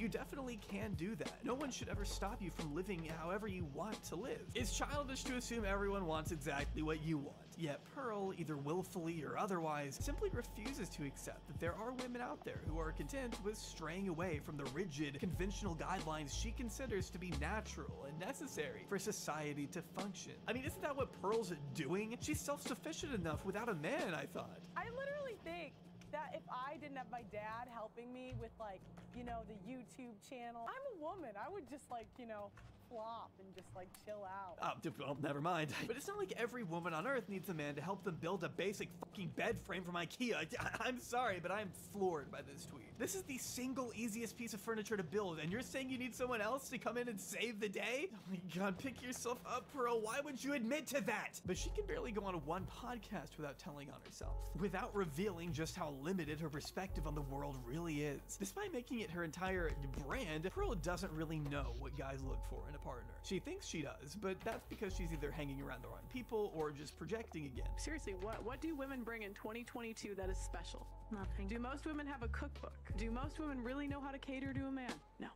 S4: definitely can do that. No one should ever stop you from living however you want to live. It's childish to assume everyone wants exactly what you want. Yet Pearl, either willfully or otherwise, simply refuses to accept that there are women out there who are content with straying away from the rigid, conventional guidelines she considers to be natural and necessary for society to function. I mean, isn't that what Pearl's doing? She's self-sufficient enough without a man, I thought.
S11: I literally think that if I didn't have my dad helping me with, like, you know, the YouTube channel, I'm a woman. I would just, like, you know, flop and just like chill out.
S4: Oh, well, never mind. But it's not like every woman on earth needs a man to help them build a basic fucking bed frame from IKEA. I'm sorry, but I'm floored by this tweet. This is the single easiest piece of furniture to build, and you're saying you need someone else to come in and save the day? Oh my god, pick yourself up, Pearl. Why would you admit to that? But she can barely go on one podcast without telling on herself, without revealing just how limited her perspective on the world really is. Despite making it her entire brand, Pearl doesn't really know what guys look for in a partner. She thinks she does, but that's because she's either hanging around the wrong people or just projecting again.
S7: Seriously, what do women bring in 2022 that is special?
S16: Nothing.
S7: Do most women have a cookbook? Do most women really know how to cater to a man? No.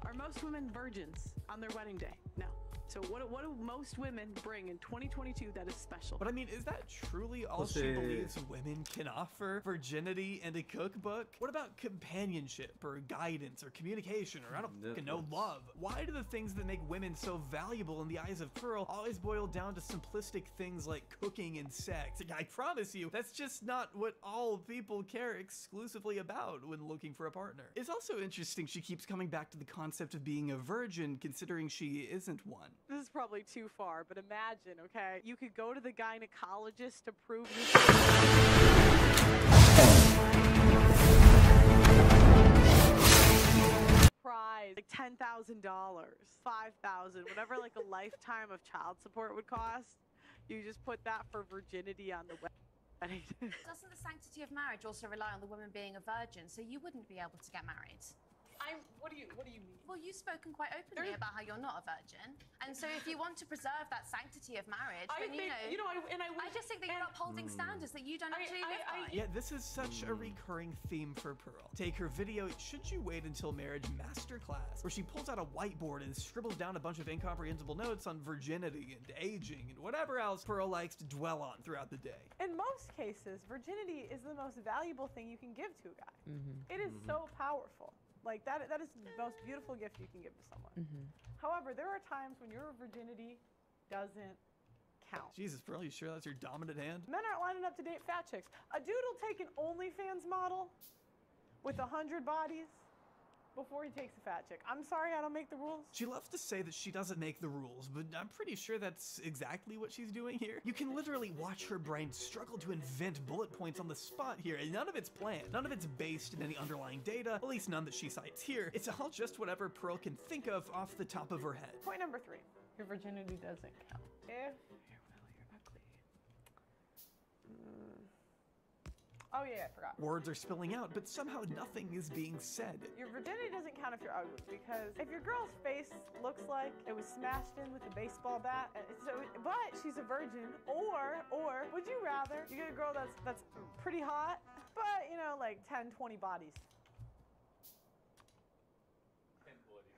S7: Are most women virgins on their wedding day? No. So what do most women bring in 2022 that is special?
S4: But I mean, is that truly all she believes women can offer? Virginity and a cookbook? What about companionship or guidance or communication or I don't fucking know, love? Why do the things that make women so valuable in the eyes of Pearl always boil down to simplistic things like cooking and sex? I promise you, that's just not what all people care exclusively about when looking for a partner. It's also interesting she keeps coming back to the concept of being a virgin considering she isn't one.
S7: This is probably too far, but imagine, okay? You could go to the gynecologist to prove you prize.
S11: like $10,000, $5,000, whatever like a lifetime of child support would cost. You just put that for virginity on the wedding.
S19: Doesn't the sanctity of marriage also rely on the woman being a virgin, so you wouldn't be able to get married?
S11: What do you mean?
S19: Well, you've spoken quite openly about how you're not a virgin, and so if you want to preserve that sanctity of marriage, then I just think that you're upholding standards that you don't actually live by.
S4: Yeah, this is such a recurring theme for Pearl. Take her video, Should You Wait Until Marriage Masterclass, where she pulls out a whiteboard and scribbles down a bunch of incomprehensible notes on virginity and aging and whatever else Pearl likes to dwell on throughout the day.
S11: In most cases, virginity is the most valuable thing you can give to a guy. It is so powerful. Like, that is the most beautiful gift you can give to someone. However, there are times when your virginity doesn't count.
S4: Jesus, Pearl, you sure that's your dominant hand?
S11: Men aren't lining up to date fat chicks. A dude will take an OnlyFans model with 100 bodies before he takes a fat chick. I'm sorry, I don't make the rules.
S4: She loves to say that she doesn't make the rules, but I'm pretty sure that's exactly what she's doing here. You can literally watch her brain struggle to invent bullet points on the spot here, and none of it's planned. None of it's based in any underlying data, at least none that she cites here. It's all just whatever Pearl can think of off the top of her head.
S11: Point number 3, your virginity doesn't count. If you're ugly. Oh yeah, I forgot.
S4: Words are spilling out, but somehow nothing is being said.
S11: Your virginity doesn't count if you're ugly, because if your girl's face looks like it was smashed in with a baseball bat, but she's a virgin, or would you rather you get a girl that's pretty hot, but you know, like 10, 20 bodies?
S24: 10 bodies.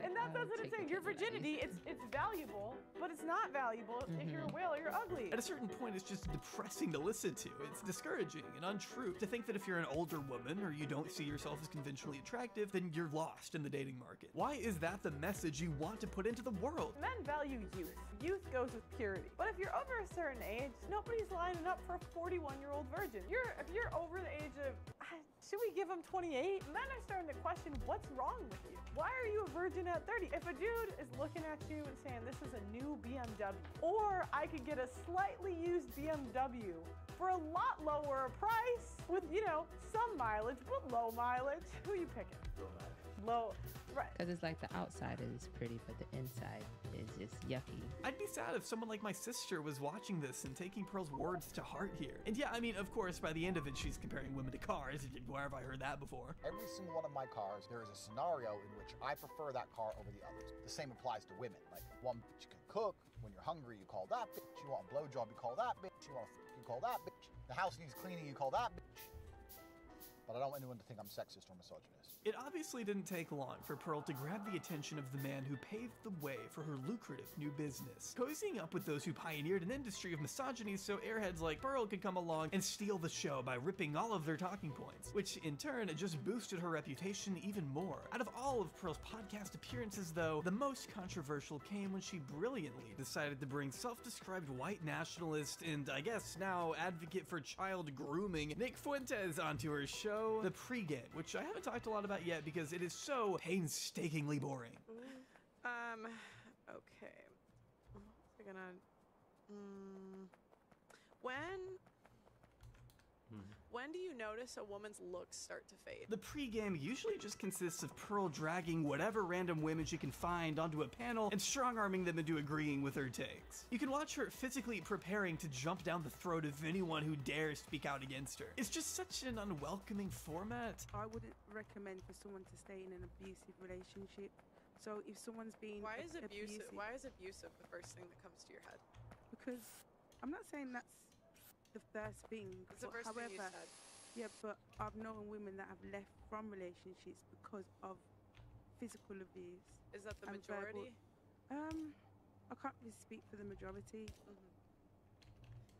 S11: And that's what it's saying. Your virginity, it's valuable, but it's not valuable if you're a whale or you're ugly.
S4: At a certain point, it's just depressing to listen to. It's discouraging and untrue to think that if you're an older woman or you don't see yourself as conventionally attractive, then you're lost in the dating market. Why is that the message you want to put into the world?
S11: Men value youth. Youth goes with purity. But if you're over a certain age, nobody's lining up for a 41-year-old virgin. If you're over the age of, should we give him 28? Men are starting to question, what's wrong with you? Why are you a virgin at 30? If a dude is looking at you and saying, this is a new BMW, or I could get a slightly used BMW for a lot lower price with, you know, some mileage, but low mileage, who are you picking? Low, right.
S14: Because it's like the outside is pretty, but the inside is just yucky.
S4: I'd be sad if someone like my sister was watching this and taking Pearl's words to heart here. And yeah, I mean, of course, by the end of it, she's comparing women to cars. Where have I heard that before?
S17: Every single one of my cars, there is a scenario in which I prefer that car over the others. The same applies to women. Like, one bitch can cook. When you're hungry, you call that bitch. You want a blowjob, you call that bitch. You want you call that bitch. The house needs cleaning, you call that bitch. But I don't want anyone to think I'm sexist or misogynist.
S4: It obviously didn't take long for Pearl to grab the attention of the man who paved the way for her lucrative new business, cozying up with those who pioneered an industry of misogyny so airheads like Pearl could come along and steal the show by ripping all of their talking points, which in turn just boosted her reputation even more. Out of all of Pearl's podcast appearances though, the most controversial came when she brilliantly decided to bring self-described white nationalist and I guess now advocate for child grooming Nick Fuentes onto her show, The Pregame, which I haven't talked a lot about yet because it is so painstakingly boring.
S11: Okay. What's it gonna... When do you notice a woman's looks start to fade?
S4: The pregame usually just consists of Pearl dragging whatever random women she can find onto a panel and strong-arming them into agreeing with her takes. You can watch her physically preparing to jump down the throat of anyone who dares speak out against her. It's just such an unwelcoming format.
S18: I wouldn't recommend for someone to stay in an abusive relationship. So if someone's being
S11: Why is abusive the first thing that comes to your head?
S18: Because I'm not saying that's the first thing.
S11: It's the first thing you said.
S18: Yeah, but I've known women that have left from relationships because of physical abuse.
S11: Is that the
S18: and
S11: majority?
S18: I can't really speak for the majority.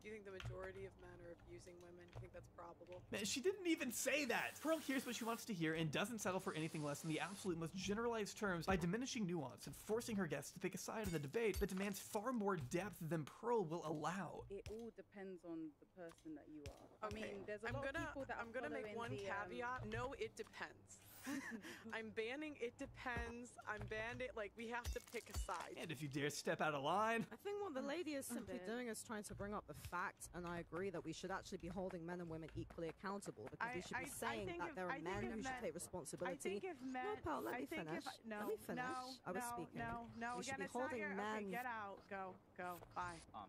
S11: Do you think the majority of men are abusing women? Do you think that's probable?
S4: Man, she didn't even say that! Pearl hears what she wants to hear and doesn't settle for anything less than the absolute most generalized terms by diminishing nuance and forcing her guests to pick a side in the debate that demands far more depth than Pearl will allow.
S21: It all depends on the person that you are.
S11: Okay.
S21: I mean, there's a lot of people that
S11: I'm gonna make one caveat. No, it depends. I'm banning it depends. I'm banned it. Like, we have to pick a side.
S4: And if you dare step out of line.
S6: I think what the lady is simply doing is trying to bring up the fact, and I agree that we should actually be holding men and women equally accountable, because we should be saying that there are men who should take responsibility.
S7: I think if men,
S6: no, pal, let me finish.
S7: No,
S6: let me finish. I was speaking.
S7: No,
S6: we should
S7: again,
S6: be
S7: it's not
S6: holding
S7: here.
S6: men.
S7: Okay, get out. Go, bye.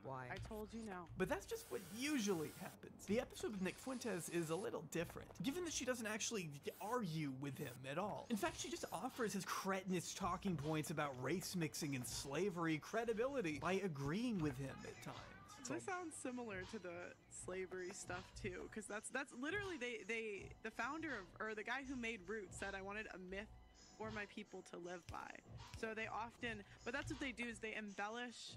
S6: Why?
S7: I told you no.
S4: But that's just what usually happens. The episode with Nick Fuentes is a little different, given that she doesn't actually argue with him at all. In fact, she just offers his cretinous talking points about race mixing and slavery credibility by agreeing with him at times.
S11: This sounds similar to the slavery stuff too, because that's literally the founder of, or the guy who made Roots said, I wanted a myth for my people to live by. So they often, but that's what they do, is they embellish,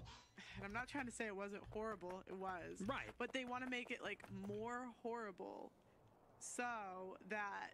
S11: and I'm not trying to say it wasn't horrible, it was. Right. But they want to make it like more horrible so that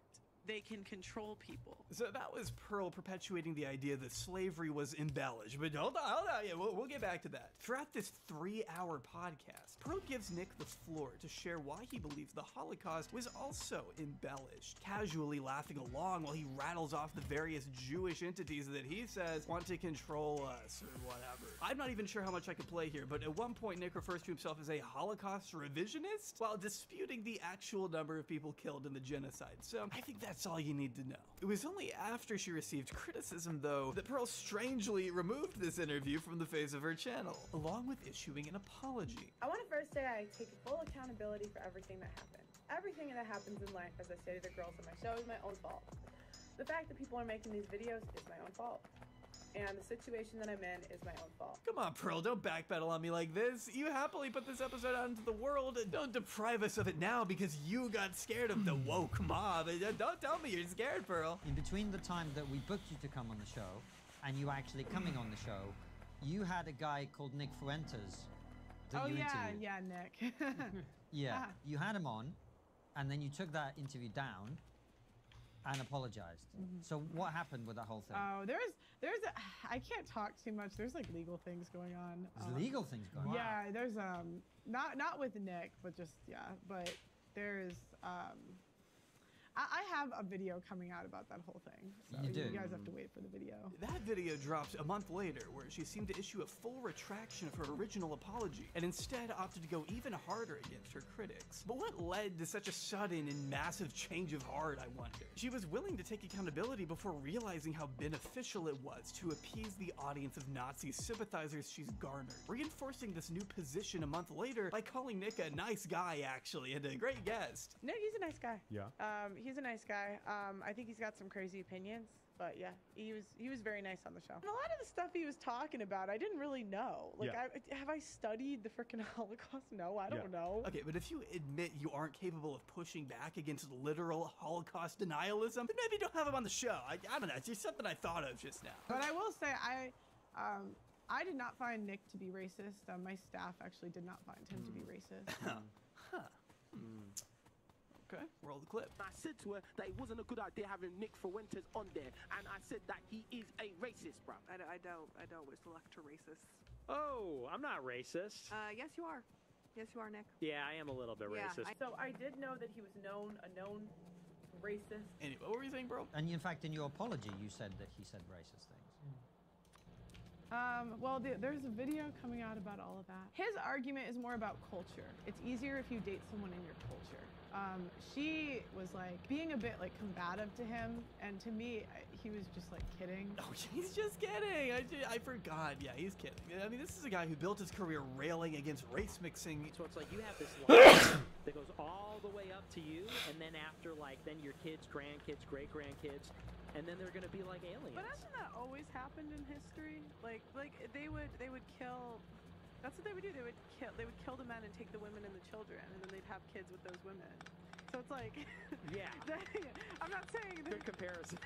S11: they can control people.
S4: So that was Pearl perpetuating the idea that slavery was embellished. But hold on, yeah, we'll get back to that. Throughout this 3-hour podcast, Pearl gives Nick the floor to share why he believes the Holocaust was also embellished, casually laughing along while he rattles off the various Jewish entities that he says want to control us or whatever. I'm not even sure how much I could play here, but at one point Nick refers to himself as a Holocaust revisionist while disputing the actual number of people killed in the genocide. So I think that's all you need to know. It was only after she received criticism, though, that Pearl strangely removed this interview from the face of her channel, along with issuing an apology.
S9: I want to first say I take full accountability for everything that happened. Everything that happens in life, as I say to the girls on my show, is my own fault. The fact that people are making these videos is my own fault. And the situation that I'm in is my own fault.
S4: Come on, Pearl, don't backpedal on me like this. You happily put this episode out into the world. Don't deprive us of it now because you got scared of the woke mob. Don't tell me you're scared, Pearl.
S10: In between the time that we booked you to come on the show and you actually coming on the show, you had a guy called Nick Fuentes that you interviewed.
S7: Yeah, Nick.
S10: Yeah, you had him on, and then you took that interview down and apologized. So what happened with that whole thing?
S7: Oh, I can't talk too much. There's like legal things going on.
S10: There's legal things going on?
S7: Yeah, there's not with Nick, but just, yeah, but there's I have a video coming out about that whole thing. So
S4: You do?
S7: You guys have to wait for the video.
S4: That video dropped a month later, where she seemed to issue a full retraction of her original apology, and instead opted to go even harder against her critics. But what led to such a sudden and massive change of heart, I wonder? She was willing to take accountability before realizing how beneficial it was to appease the audience of Nazi sympathizers she's garnered, reinforcing this new position a month later by calling Nick a nice guy, actually, and a great guest.
S7: Nick, he's a nice guy.
S4: Yeah.
S7: He's a nice guy. I think he's got some crazy opinions, but yeah, he was very nice on the show. And a lot of the stuff he was talking about, I didn't really know. Like, have I studied the freaking Holocaust? No, I don't know.
S4: Okay, but if you admit you aren't capable of pushing back against literal Holocaust denialism, then maybe don't have him on the show. I don't know. It's just something I thought of just now.
S7: But I will say, I did not find Nick to be racist. My staff actually did not find him to be racist.
S4: Okay, roll the clip.
S20: I said to her that it wasn't a good idea having Nick Fuentes on there, and I said that he is a racist, bro.
S11: I don't wish luck to racists.
S22: Oh, I'm not racist.
S11: Yes, you are. Yes, you are, Nick.
S22: Yeah, I am a little bit racist.
S9: So I did know that he was a known racist.
S4: Anyway, what were you saying, bro?
S10: And in fact, in your apology, you said that he said racist things.
S7: Well, there's a video coming out about all of that. His argument is more about culture. It's easier if you date someone in your culture. She was like being a bit like combative to him, and to me, he was just like kidding.
S4: Oh, he's just kidding. I forgot. Yeah, he's kidding. I mean, this is a guy who built his career railing against race mixing.
S22: So it's like you have this line that goes all the way up to you, and then after, like, then your kids, grandkids, great-grandkids, and then they're gonna be like aliens.
S11: But hasn't that always happened in history? Like they would kill. That's what they would do. They would kill the men and take the women and the children, and then they'd have kids with those women. So it's like,
S22: yeah.
S11: I'm not saying that.
S22: Good comparison.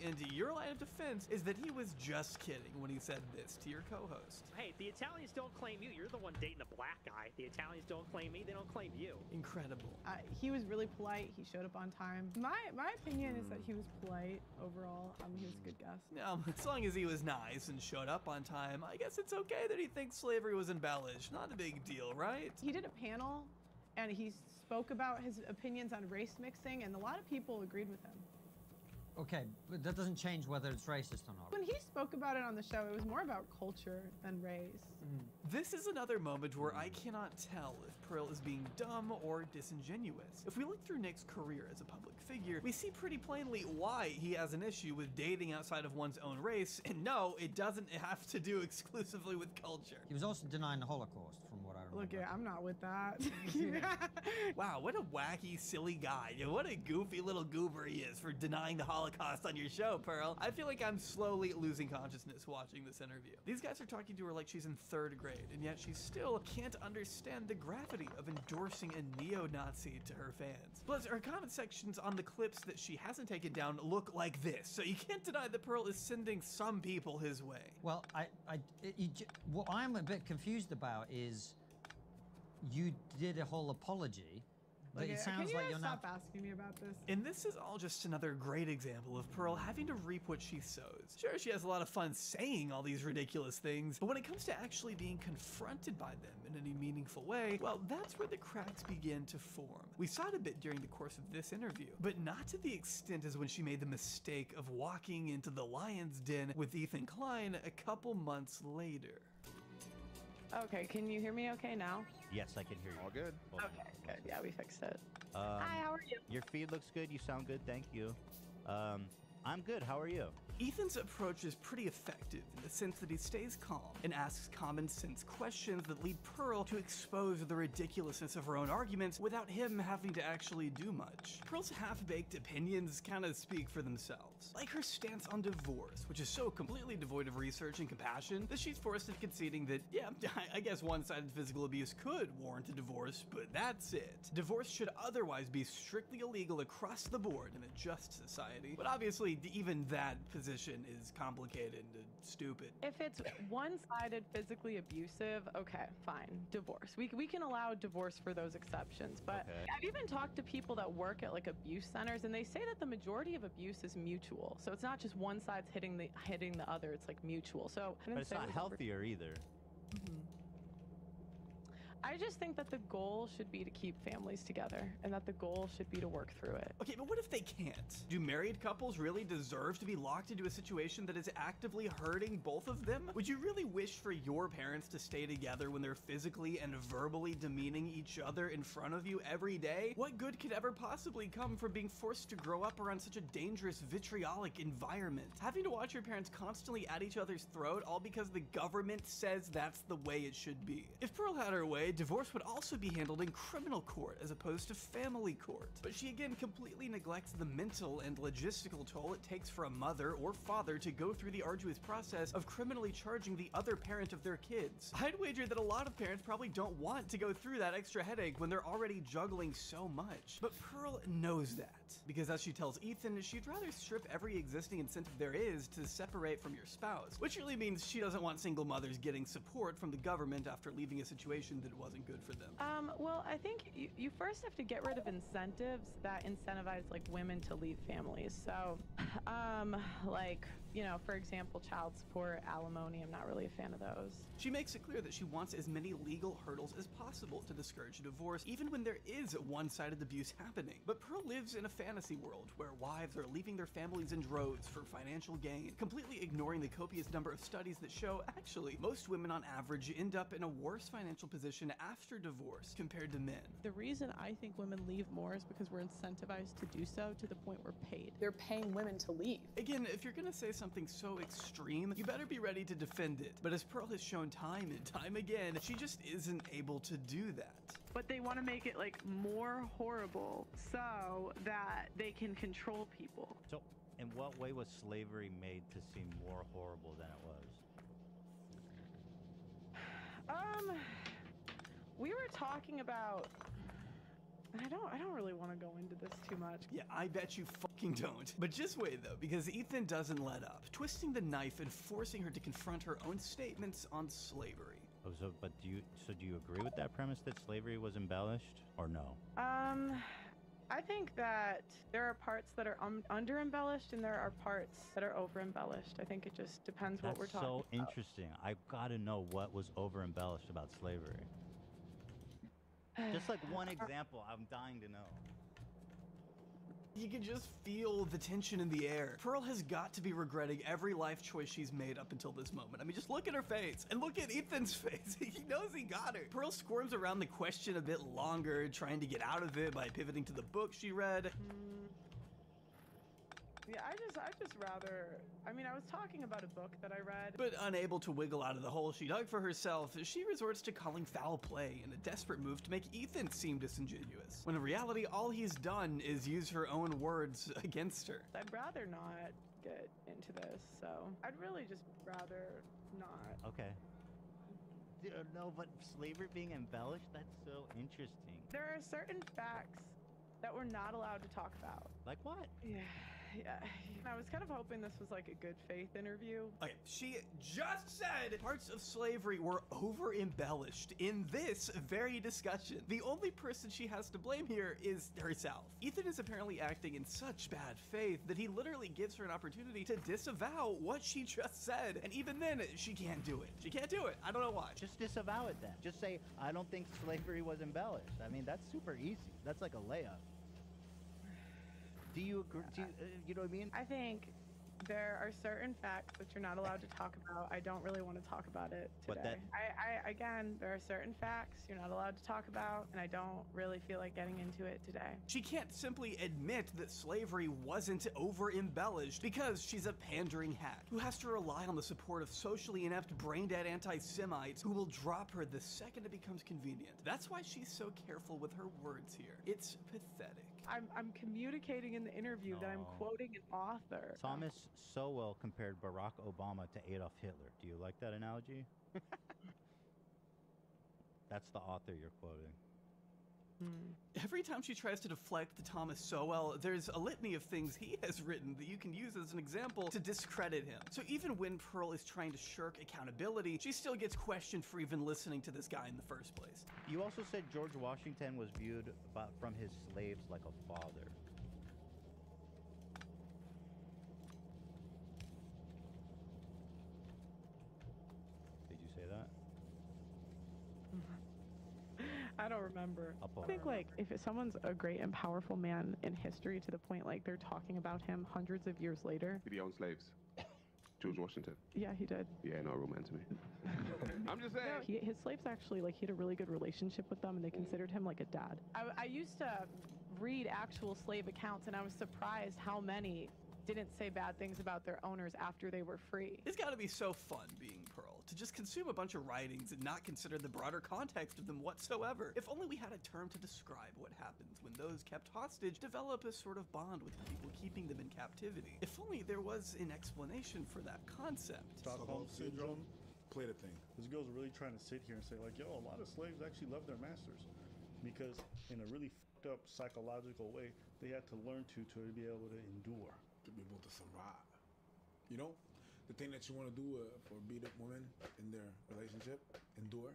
S4: And your line of defense is that he was just kidding when he said this to your co-host.
S22: Hey, the Italians don't claim you. You're the one dating a black guy. The Italians don't claim me. They don't claim you.
S4: Incredible.
S7: He was really polite. He showed up on time. My opinion is that he was polite overall. He was a good guest.
S4: As long as he was nice and showed up on time, I guess it's okay that he thinks slavery was embellished. Not a big deal, right?
S7: He did a panel, and he spoke about his opinions on race mixing, and a lot of people agreed with him.
S10: Okay, but that doesn't change whether it's racist or not.
S7: When he spoke about it on the show, it was more about culture than race.
S4: This is another moment where I cannot tell if Pearl is being dumb or disingenuous. If we look through Nick's career as a public figure, we see pretty plainly why he has an issue with dating outside of one's own race, and no, it doesn't have to do exclusively with culture.
S10: He was also denying the Holocaust, from what I remember.
S7: Look, I'm not with that.
S4: Wow, what a wacky, silly guy. What a goofy little goober he is for denying the Holocaust on your show, Pearl. I feel like I'm slowly losing consciousness watching this interview. These guys are talking to her like she's in 3rd grade, and yet she still can't understand the gravity of endorsing a neo-Nazi to her fans. Plus, her comment sections on the clips that she hasn't taken down look like this, so you can't deny that Pearl is sending some people his way.
S10: Well, what I'm a bit confused about is you did a whole apology, but it sounds like you're not.
S7: Stop asking me about this.
S4: And this is all just another great example of Pearl having to reap what she sows. Sure, she has a lot of fun saying all these ridiculous things, but when it comes to actually being confronted by them in any meaningful way, well, that's where the cracks begin to form. We saw it a bit during the course of this interview, but not to the extent as when she made the mistake of walking into the lion's den with Ethan Klein a couple months later.
S7: Okay, can you hear me okay now?
S2: Yes, I can hear you. All good.
S7: Okay, good. Yeah, we fixed it.
S2: Hi,
S7: how are you?
S2: Your feed looks good. You sound good. Thank you. I'm good. How are you?
S4: Ethan's approach is pretty effective in the sense that he stays calm and asks common sense questions that lead Pearl to expose the ridiculousness of her own arguments without him having to actually do much. Pearl's half-baked opinions kind of speak for themselves. Like her stance on divorce, which is so completely devoid of research and compassion that she's forced into conceding that, yeah, I guess one-sided physical abuse could warrant a divorce, but that's it. Divorce should otherwise be strictly illegal across the board in a just society, but obviously even that position is complicated and stupid.
S7: If it's one-sided physically abusive, okay, fine, divorce. We can allow divorce for those exceptions, but I've even talked to people that work at like abuse centers, and they say that the majority of abuse is mutual. So it's not just one side's hitting the other, it's like mutual. So
S2: but it's not healthier either.
S7: I just think that the goal should be to keep families together, and that the goal should be to work through it.
S4: Okay, but what if they can't? Do married couples really deserve to be locked into a situation that is actively hurting both of them? Would you really wish for your parents to stay together when they're physically and verbally demeaning each other in front of you every day? What good could ever possibly come from being forced to grow up around such a dangerous, vitriolic environment? Having to watch your parents constantly at each other's throat all because the government says that's the way it should be. If Pearl had her way, divorce would also be handled in criminal court as opposed to family court. But she again completely neglects the mental and logistical toll it takes for a mother or father to go through the arduous process of criminally charging the other parent of their kids. I'd wager that a lot of parents probably don't want to go through that extra headache when they're already juggling so much. But Pearl knows that, because as she tells Ethan, she'd rather strip every existing incentive there is to separate from your spouse, which really means she doesn't want single mothers getting support from the government after leaving a situation that wasn't good for them.
S7: Well, I think you first have to get rid of incentives that incentivize like women to leave families. So, like, you know, for example, child support, alimony, I'm not really a fan of those.
S4: She makes it clear that she wants as many legal hurdles as possible to discourage a divorce, even when there is one-sided abuse happening. But Pearl lives in a fantasy world where wives are leaving their families in droves for financial gain, completely ignoring the copious number of studies that show actually most women on average end up in a worse financial position after divorce compared to men.
S7: The reason I think women leave more is because we're incentivized to do so to the point we're paid. They're paying women to leave.
S4: Again, if you're gonna say something so extreme, you better be ready to defend it. But as Pearl has shown time and time again, she just isn't able to do that.
S7: But they want to make it like more horrible so that they can control people.
S2: So, in what way was slavery made to seem more horrible than it was?
S7: We were talking about. I don't really want to go into this too much.
S4: Yeah, I bet you fucking don't. But just wait though, because Ethan doesn't let up, twisting the knife and forcing her to confront her own statements on slavery.
S2: Oh, do you agree with that premise that slavery was embellished, or no?
S7: I think that there are parts that are under-embellished and there are parts that are over-embellished. I think it just depends what we're talking about.
S2: That's so interesting. I've got to know what was over-embellished about slavery. Just like one example, I'm dying to know.
S4: You can just feel the tension in the air. Pearl has got to be regretting every life choice she's made up until this moment. I mean, just look at her face and look at Ethan's face. He knows he got her. Pearl squirms around the question a bit longer, trying to get out of it by pivoting to the book she read.
S7: Yeah, I just rather, I mean, I was talking about a book that I read.
S4: But unable to wiggle out of the hole she dug for herself, she resorts to calling foul play in a desperate move to make Ethan seem disingenuous, when in reality, all he's done is use her own words against her.
S7: I'd rather not get into this, so I'd really just rather not.
S2: Okay. No, but slavery being embellished, that's so interesting.
S7: There are certain facts that we're not allowed to talk about.
S2: Like what?
S7: Yeah, I was kind of hoping this was like a good faith interview.
S4: Okay, she just said parts of slavery were over embellished in this very discussion. The only person she has to blame here is herself. Ethan is apparently acting in such bad faith that he literally gives her an opportunity to disavow what she just said. And even then, she can't do it. She can't do it. I don't know why.
S2: Just disavow it then. Just say, I don't think slavery was embellished. I mean, that's super easy. That's like a layup. Do you agree? You know what I mean?
S7: I think there are certain facts that you're not allowed to talk about. I don't really want to talk about it today. Again, there are certain facts you're not allowed to talk about, and I don't really feel like getting into it today.
S4: She can't simply admit that slavery wasn't over-embellished because she's a pandering hack who has to rely on the support of socially inept, brain-dead anti-Semites who will drop her the second it becomes convenient. That's why she's so careful with her words here. It's pathetic.
S7: I'm communicating in the interview that I'm quoting an author.
S2: Thomas Sowell compared Barack Obama to Adolf Hitler. Do you like that analogy? That's the author you're quoting.
S4: Every time she tries to deflect to Thomas Sowell, there's a litany of things he has written that you can use as an example to discredit him. So even when Pearl is trying to shirk accountability, she still gets questioned for even listening to this guy in the first place.
S2: You also said George Washington was viewed from his slaves like a father. Did you say that?
S7: I don't remember. I think like if someone's a great and powerful man in history to the point like they're talking about him hundreds of years later.
S1: Did he own slaves? George Washington?
S7: Yeah, he did.
S1: Yeah, no romance to me. I'm just saying.
S7: His slaves actually, like, he had a really good relationship with them and they considered him like a dad. I used to read actual slave accounts and I was surprised how many didn't say bad things about their owners after they were free.
S4: It's gotta be so fun being Pearl, to just consume a bunch of writings and not consider the broader context of them whatsoever. If only we had a term to describe what happens when those kept hostage develop a sort of bond with the people keeping them in captivity. If only there was an explanation for that concept.
S3: Stockholm Syndrome played a thing. This girl's really trying to sit here and say like, yo, a lot of slaves actually love their masters. Because in a really fucked up psychological way, they had to learn to be able to endure.
S12: To be able to survive. You know, the thing that you want to do for beat up women in their relationship, endure.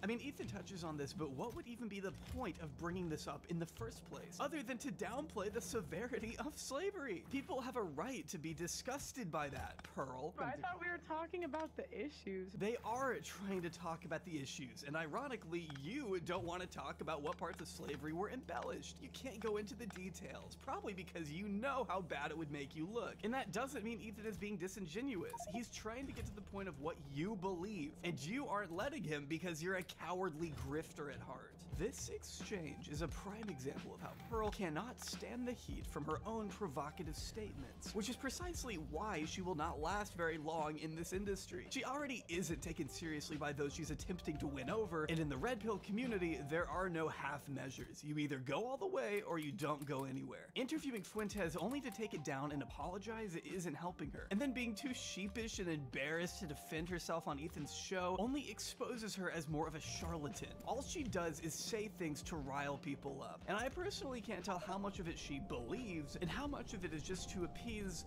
S4: I mean, Ethan touches on this, but what would even be the point of bringing this up in the first place, other than to downplay the severity of slavery? People have a right to be disgusted by that, Pearl.
S7: I thought we were talking about the issues.
S4: They are trying to talk about the issues, and ironically, you don't want to talk about what parts of slavery were embellished. You can't go into the details, probably because you know how bad it would make you look. And that doesn't mean Ethan is being disingenuous. He's trying to get to the point of what you believe, and you aren't letting him because you're a cowardly grifter at heart. This exchange is a prime example of how Pearl cannot stand the heat from her own provocative statements, which is precisely why she will not last very long in this industry. She already isn't taken seriously by those she's attempting to win over, and in the red pill community, there are no half measures. You either go all the way or you don't go anywhere. Interviewing Fuentes only to take it down and apologize isn't helping her, and then being too sheepish and embarrassed to defend herself on Ethan's show only exposes her as more of a charlatan. All she does is say things to rile people up, and I personally can't tell how much of it she believes and how much of it is just to appease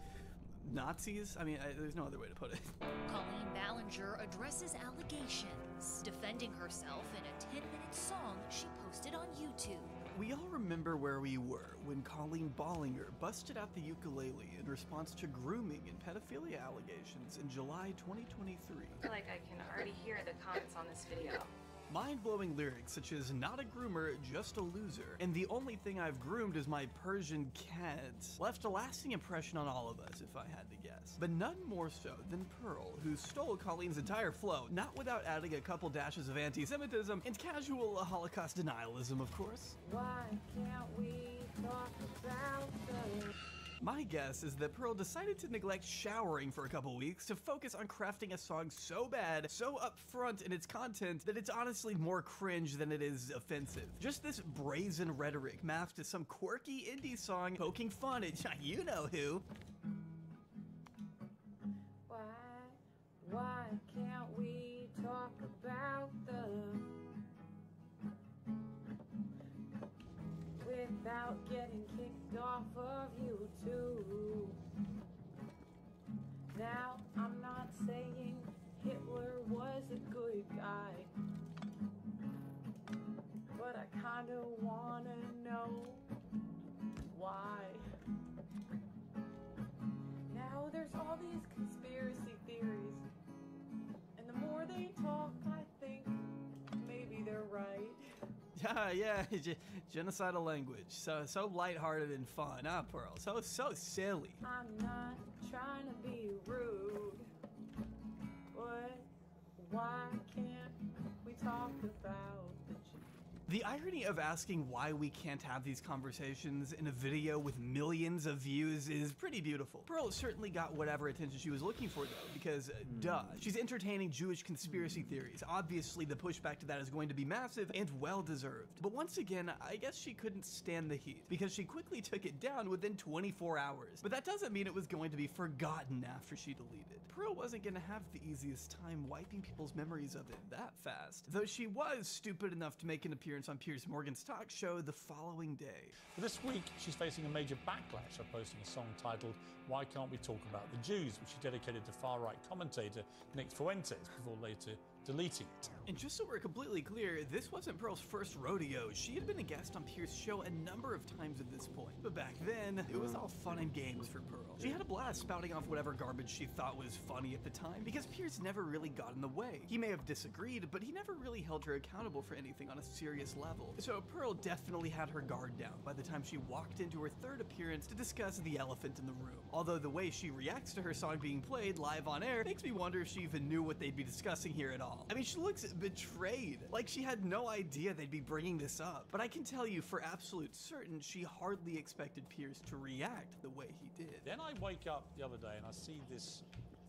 S4: Nazis. I mean, there's no other way to put it.
S23: Colleen Ballinger addresses allegations, defending herself in a 10-minute song she posted on YouTube.
S4: We all remember where we were when Colleen Ballinger busted out the ukulele in response to grooming and pedophilia allegations in July 2023.
S25: I feel like I can already hear the comments on this video.
S4: Mind-blowing lyrics such as "not a groomer, just a loser," and "the only thing I've groomed is my Persian cat" left a lasting impression on all of us, if I had to guess. But none more so than Pearl, who stole Colleen's entire flow, not without adding a couple dashes of anti-Semitism and casual Holocaust denialism, of course.
S9: Why can't we talk about the...
S4: My guess is that Pearl decided to neglect showering for a couple weeks to focus on crafting a song so bad, so upfront in its content, that it's honestly more cringe than it is offensive. Just this brazen rhetoric masked as some quirky indie song poking fun at you know who.
S9: Why can't we talk about the... without getting kicked off of YouTube? Now, I'm not saying Hitler was a good guy, but I kinda wanna know why. Now, there's all these conspiracy theories, and the more they talk, I think maybe they're right.
S4: Yeah, genocidal language. So lighthearted and fun, huh, Pearl? So silly.
S9: I'm not trying to be rude, but why can't we talk about the
S4: The irony of asking why we can't have these conversations in a video with millions of views is pretty beautiful. Pearl certainly got whatever attention she was looking for, though, because, duh, she's entertaining Jewish conspiracy theories. Obviously, the pushback to that is going to be massive and well-deserved. But once again, I guess she couldn't stand the heat, because she quickly took it down within 24 hours. But that doesn't mean it was going to be forgotten after she deleted. Pearl wasn't going to have the easiest time wiping people's memories of it that fast, though she was stupid enough to make an appearance on Piers Morgan's talk show the following day.
S5: This week, she's facing a major backlash for posting a song titled "Why Can't We Talk About the Jews," which she dedicated to far-right commentator Nick Fuentes before later deleting it.
S4: And just so we're completely clear, this wasn't Pearl's first rodeo. She had been a guest on Piers' show a number of times at this point. But back then, it was all fun and games for Pearl. She had a blast spouting off whatever garbage she thought was funny at the time, because Piers never really got in the way. He may have disagreed, but he never really held her accountable for anything on a serious level. So Pearl definitely had her guard down by the time she walked into her third appearance to discuss the elephant in the room. Although the way she reacts to her song being played live on air makes me wonder if she even knew what they'd be discussing here at all. I mean, she looks betrayed, like she had no idea they'd be bringing this up. But I can tell you for absolute certain, she hardly expected Piers to react the way he did.
S5: Then I wake up the other day and I see this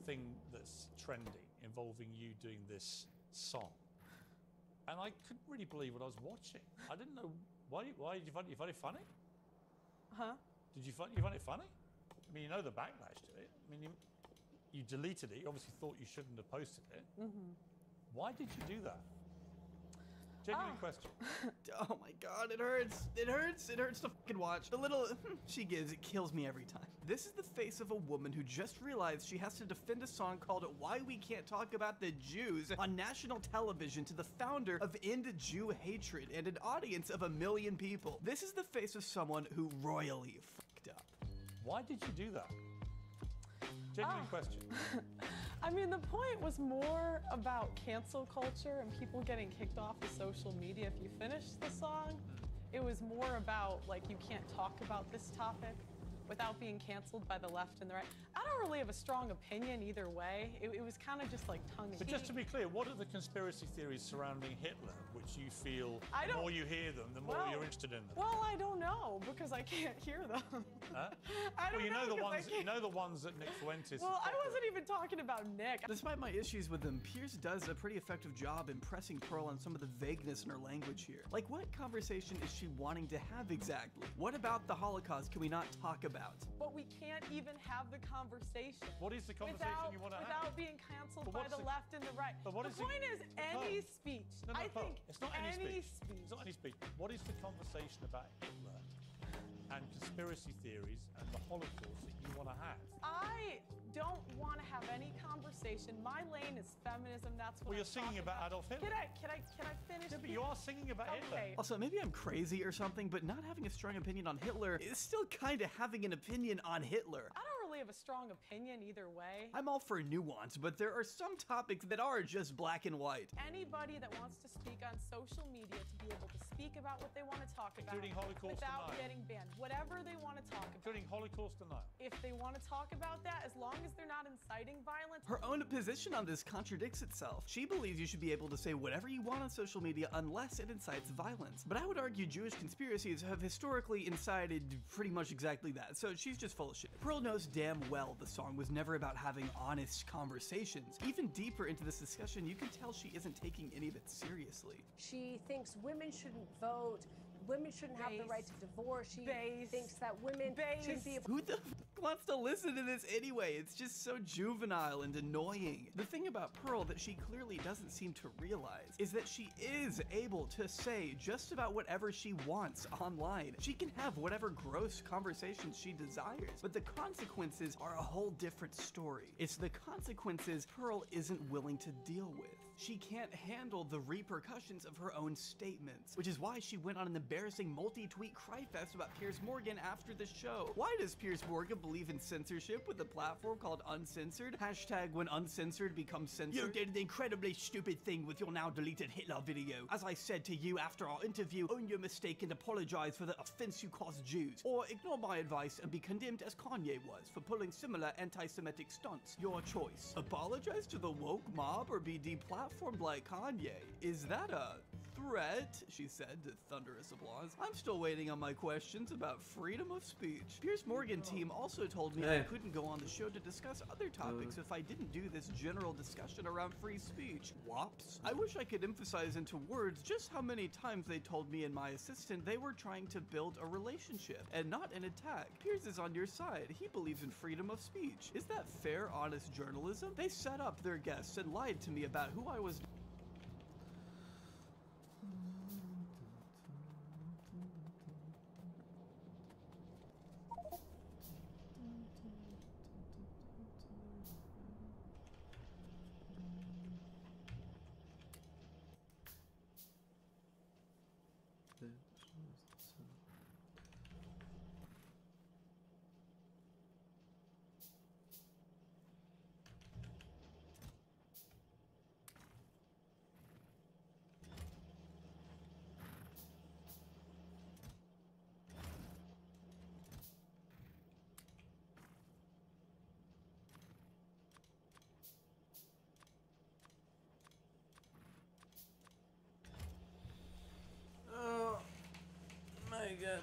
S5: thing that's trending involving you doing this song. And I couldn't really believe what I was watching. I didn't know why did you find it funny?
S9: Huh?
S5: Did you find it funny? I mean, you know the backlash to it. I mean, you deleted it. You obviously thought you shouldn't have posted it.
S9: Mm-hmm.
S5: Why did you do that? Genuine question.
S4: Oh my god, it hurts. It hurts. It hurts to fucking watch. The little she gives, it kills me every time. This is the face of a woman who just realized she has to defend a song called "Why We Can't Talk About the Jews" on national television to the founder of End Jew Hatred and an audience of 1 million people. This is the face of someone who royally fucked up.
S5: Why did you do that? Genuine question.
S9: I mean, the point was more about cancel culture and people getting kicked off of social media if you finished the song. It was more about, like, you can't talk about this topic without being canceled by the left and the right. I don't really have a strong opinion either way. It was kind of just like tongue-in-cheek.
S5: But just to be clear, what are the conspiracy theories surrounding Hitler, which you feel the more you hear them, the more you're interested in them?
S9: Well, I don't know, because I can't hear them.
S5: Huh?
S9: I don't
S5: you know the ones that Nick Fuentes.
S9: Well, I wasn't even talking about Nick.
S4: Despite my issues with him, Piers does a pretty effective job impressing Pearl on some of the vagueness in her language here. Like, what conversation is she wanting to have exactly? What about the Holocaust can we not talk about?
S9: But we can't even have the conversation.
S5: What is the conversation you want to have?
S9: Without being canceled by the left and the right. The point is any speech. I think
S5: it's not any speech. It's not any speech. What is the conversation about Hitler and conspiracy theories and the Holocaust that you want to have?
S9: I don't want to have any conversation. My lane is feminism. That's what
S5: you're singing about Adolf Hitler.
S9: Can I finish?
S5: Yeah, but you are singing about Hitler.
S4: Also, maybe I'm crazy or something, but not having a strong opinion on Hitler is still kind of having an opinion on Hitler.
S9: I don't really
S8: really have a strong opinion either way.
S4: I'm all for nuance, but there are some topics that are just black and white.
S8: Anybody that wants to speak on social media to be able to speak about what they want to talk about
S5: Including Holocaust
S8: without
S5: denial.
S8: getting banned, whatever they want to talk about.
S5: Including Holocaust denial.
S8: If they want to talk about that, as long as they're not inciting violence.
S4: Her own position on this contradicts itself. She believes you should be able to say whatever you want on social media unless it incites violence. But I would argue Jewish conspiracies have historically incited pretty much exactly that, so she's just full of shit. Pearl knows damn well the song was never about having honest conversations. Even deeper into this discussion, you can tell she isn't taking any of it seriously.
S13: She thinks women shouldn't vote, women shouldn't have the right to divorce. She thinks that women shouldn't be able.
S4: Who the f wants to listen to this anyway? It's just so juvenile and annoying. The thing about Pearl that she clearly doesn't seem to realize is that she is able to say just about whatever she wants online. She can have whatever gross conversations she desires, but the consequences are a whole different story. It's the consequences Pearl isn't willing to deal with. She can't handle the repercussions of her own statements, which is why she went on an embarrassing multi-tweet cryfest about Piers Morgan after the show. Why does Piers Morgan believe in censorship with a platform called Uncensored? Hashtag when uncensored becomes censored. You did an incredibly stupid thing with your now deleted Hitler video. As I said to you after our interview, own your mistake and apologize for the offense you caused Jews. Or ignore my advice and be condemned as Kanye was for pulling similar anti-Semitic stunts. Your choice. Apologize to the woke mob or be deplatformed like Kanye. Is that a threat? She said to thunderous applause. I'm still waiting on my questions about freedom of speech. Piers Morgan team also told me I couldn't go on the show to discuss other topics if I didn't do this general discussion around free speech. Whops. I wish I could emphasize into words just how many times they told me and my assistant they were trying to build a relationship and not an attack. Piers is on your side. He believes in freedom of speech. Is that fair, honest journalism? They set up their guests and lied to me about who I was. Oh my god.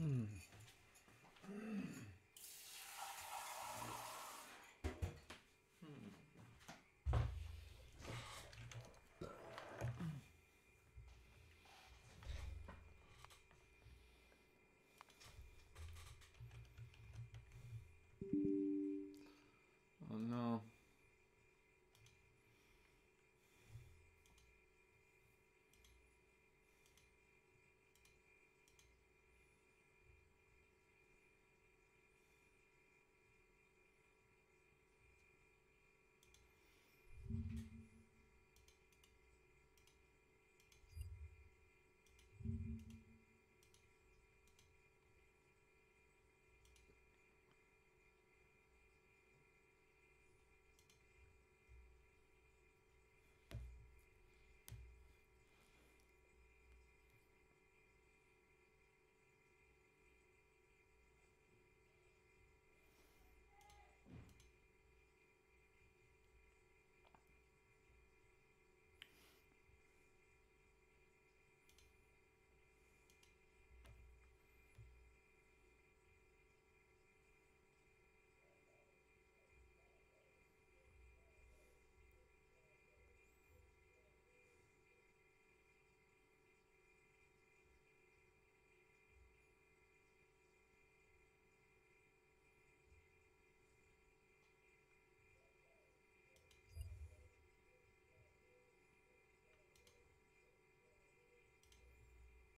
S4: Hmm.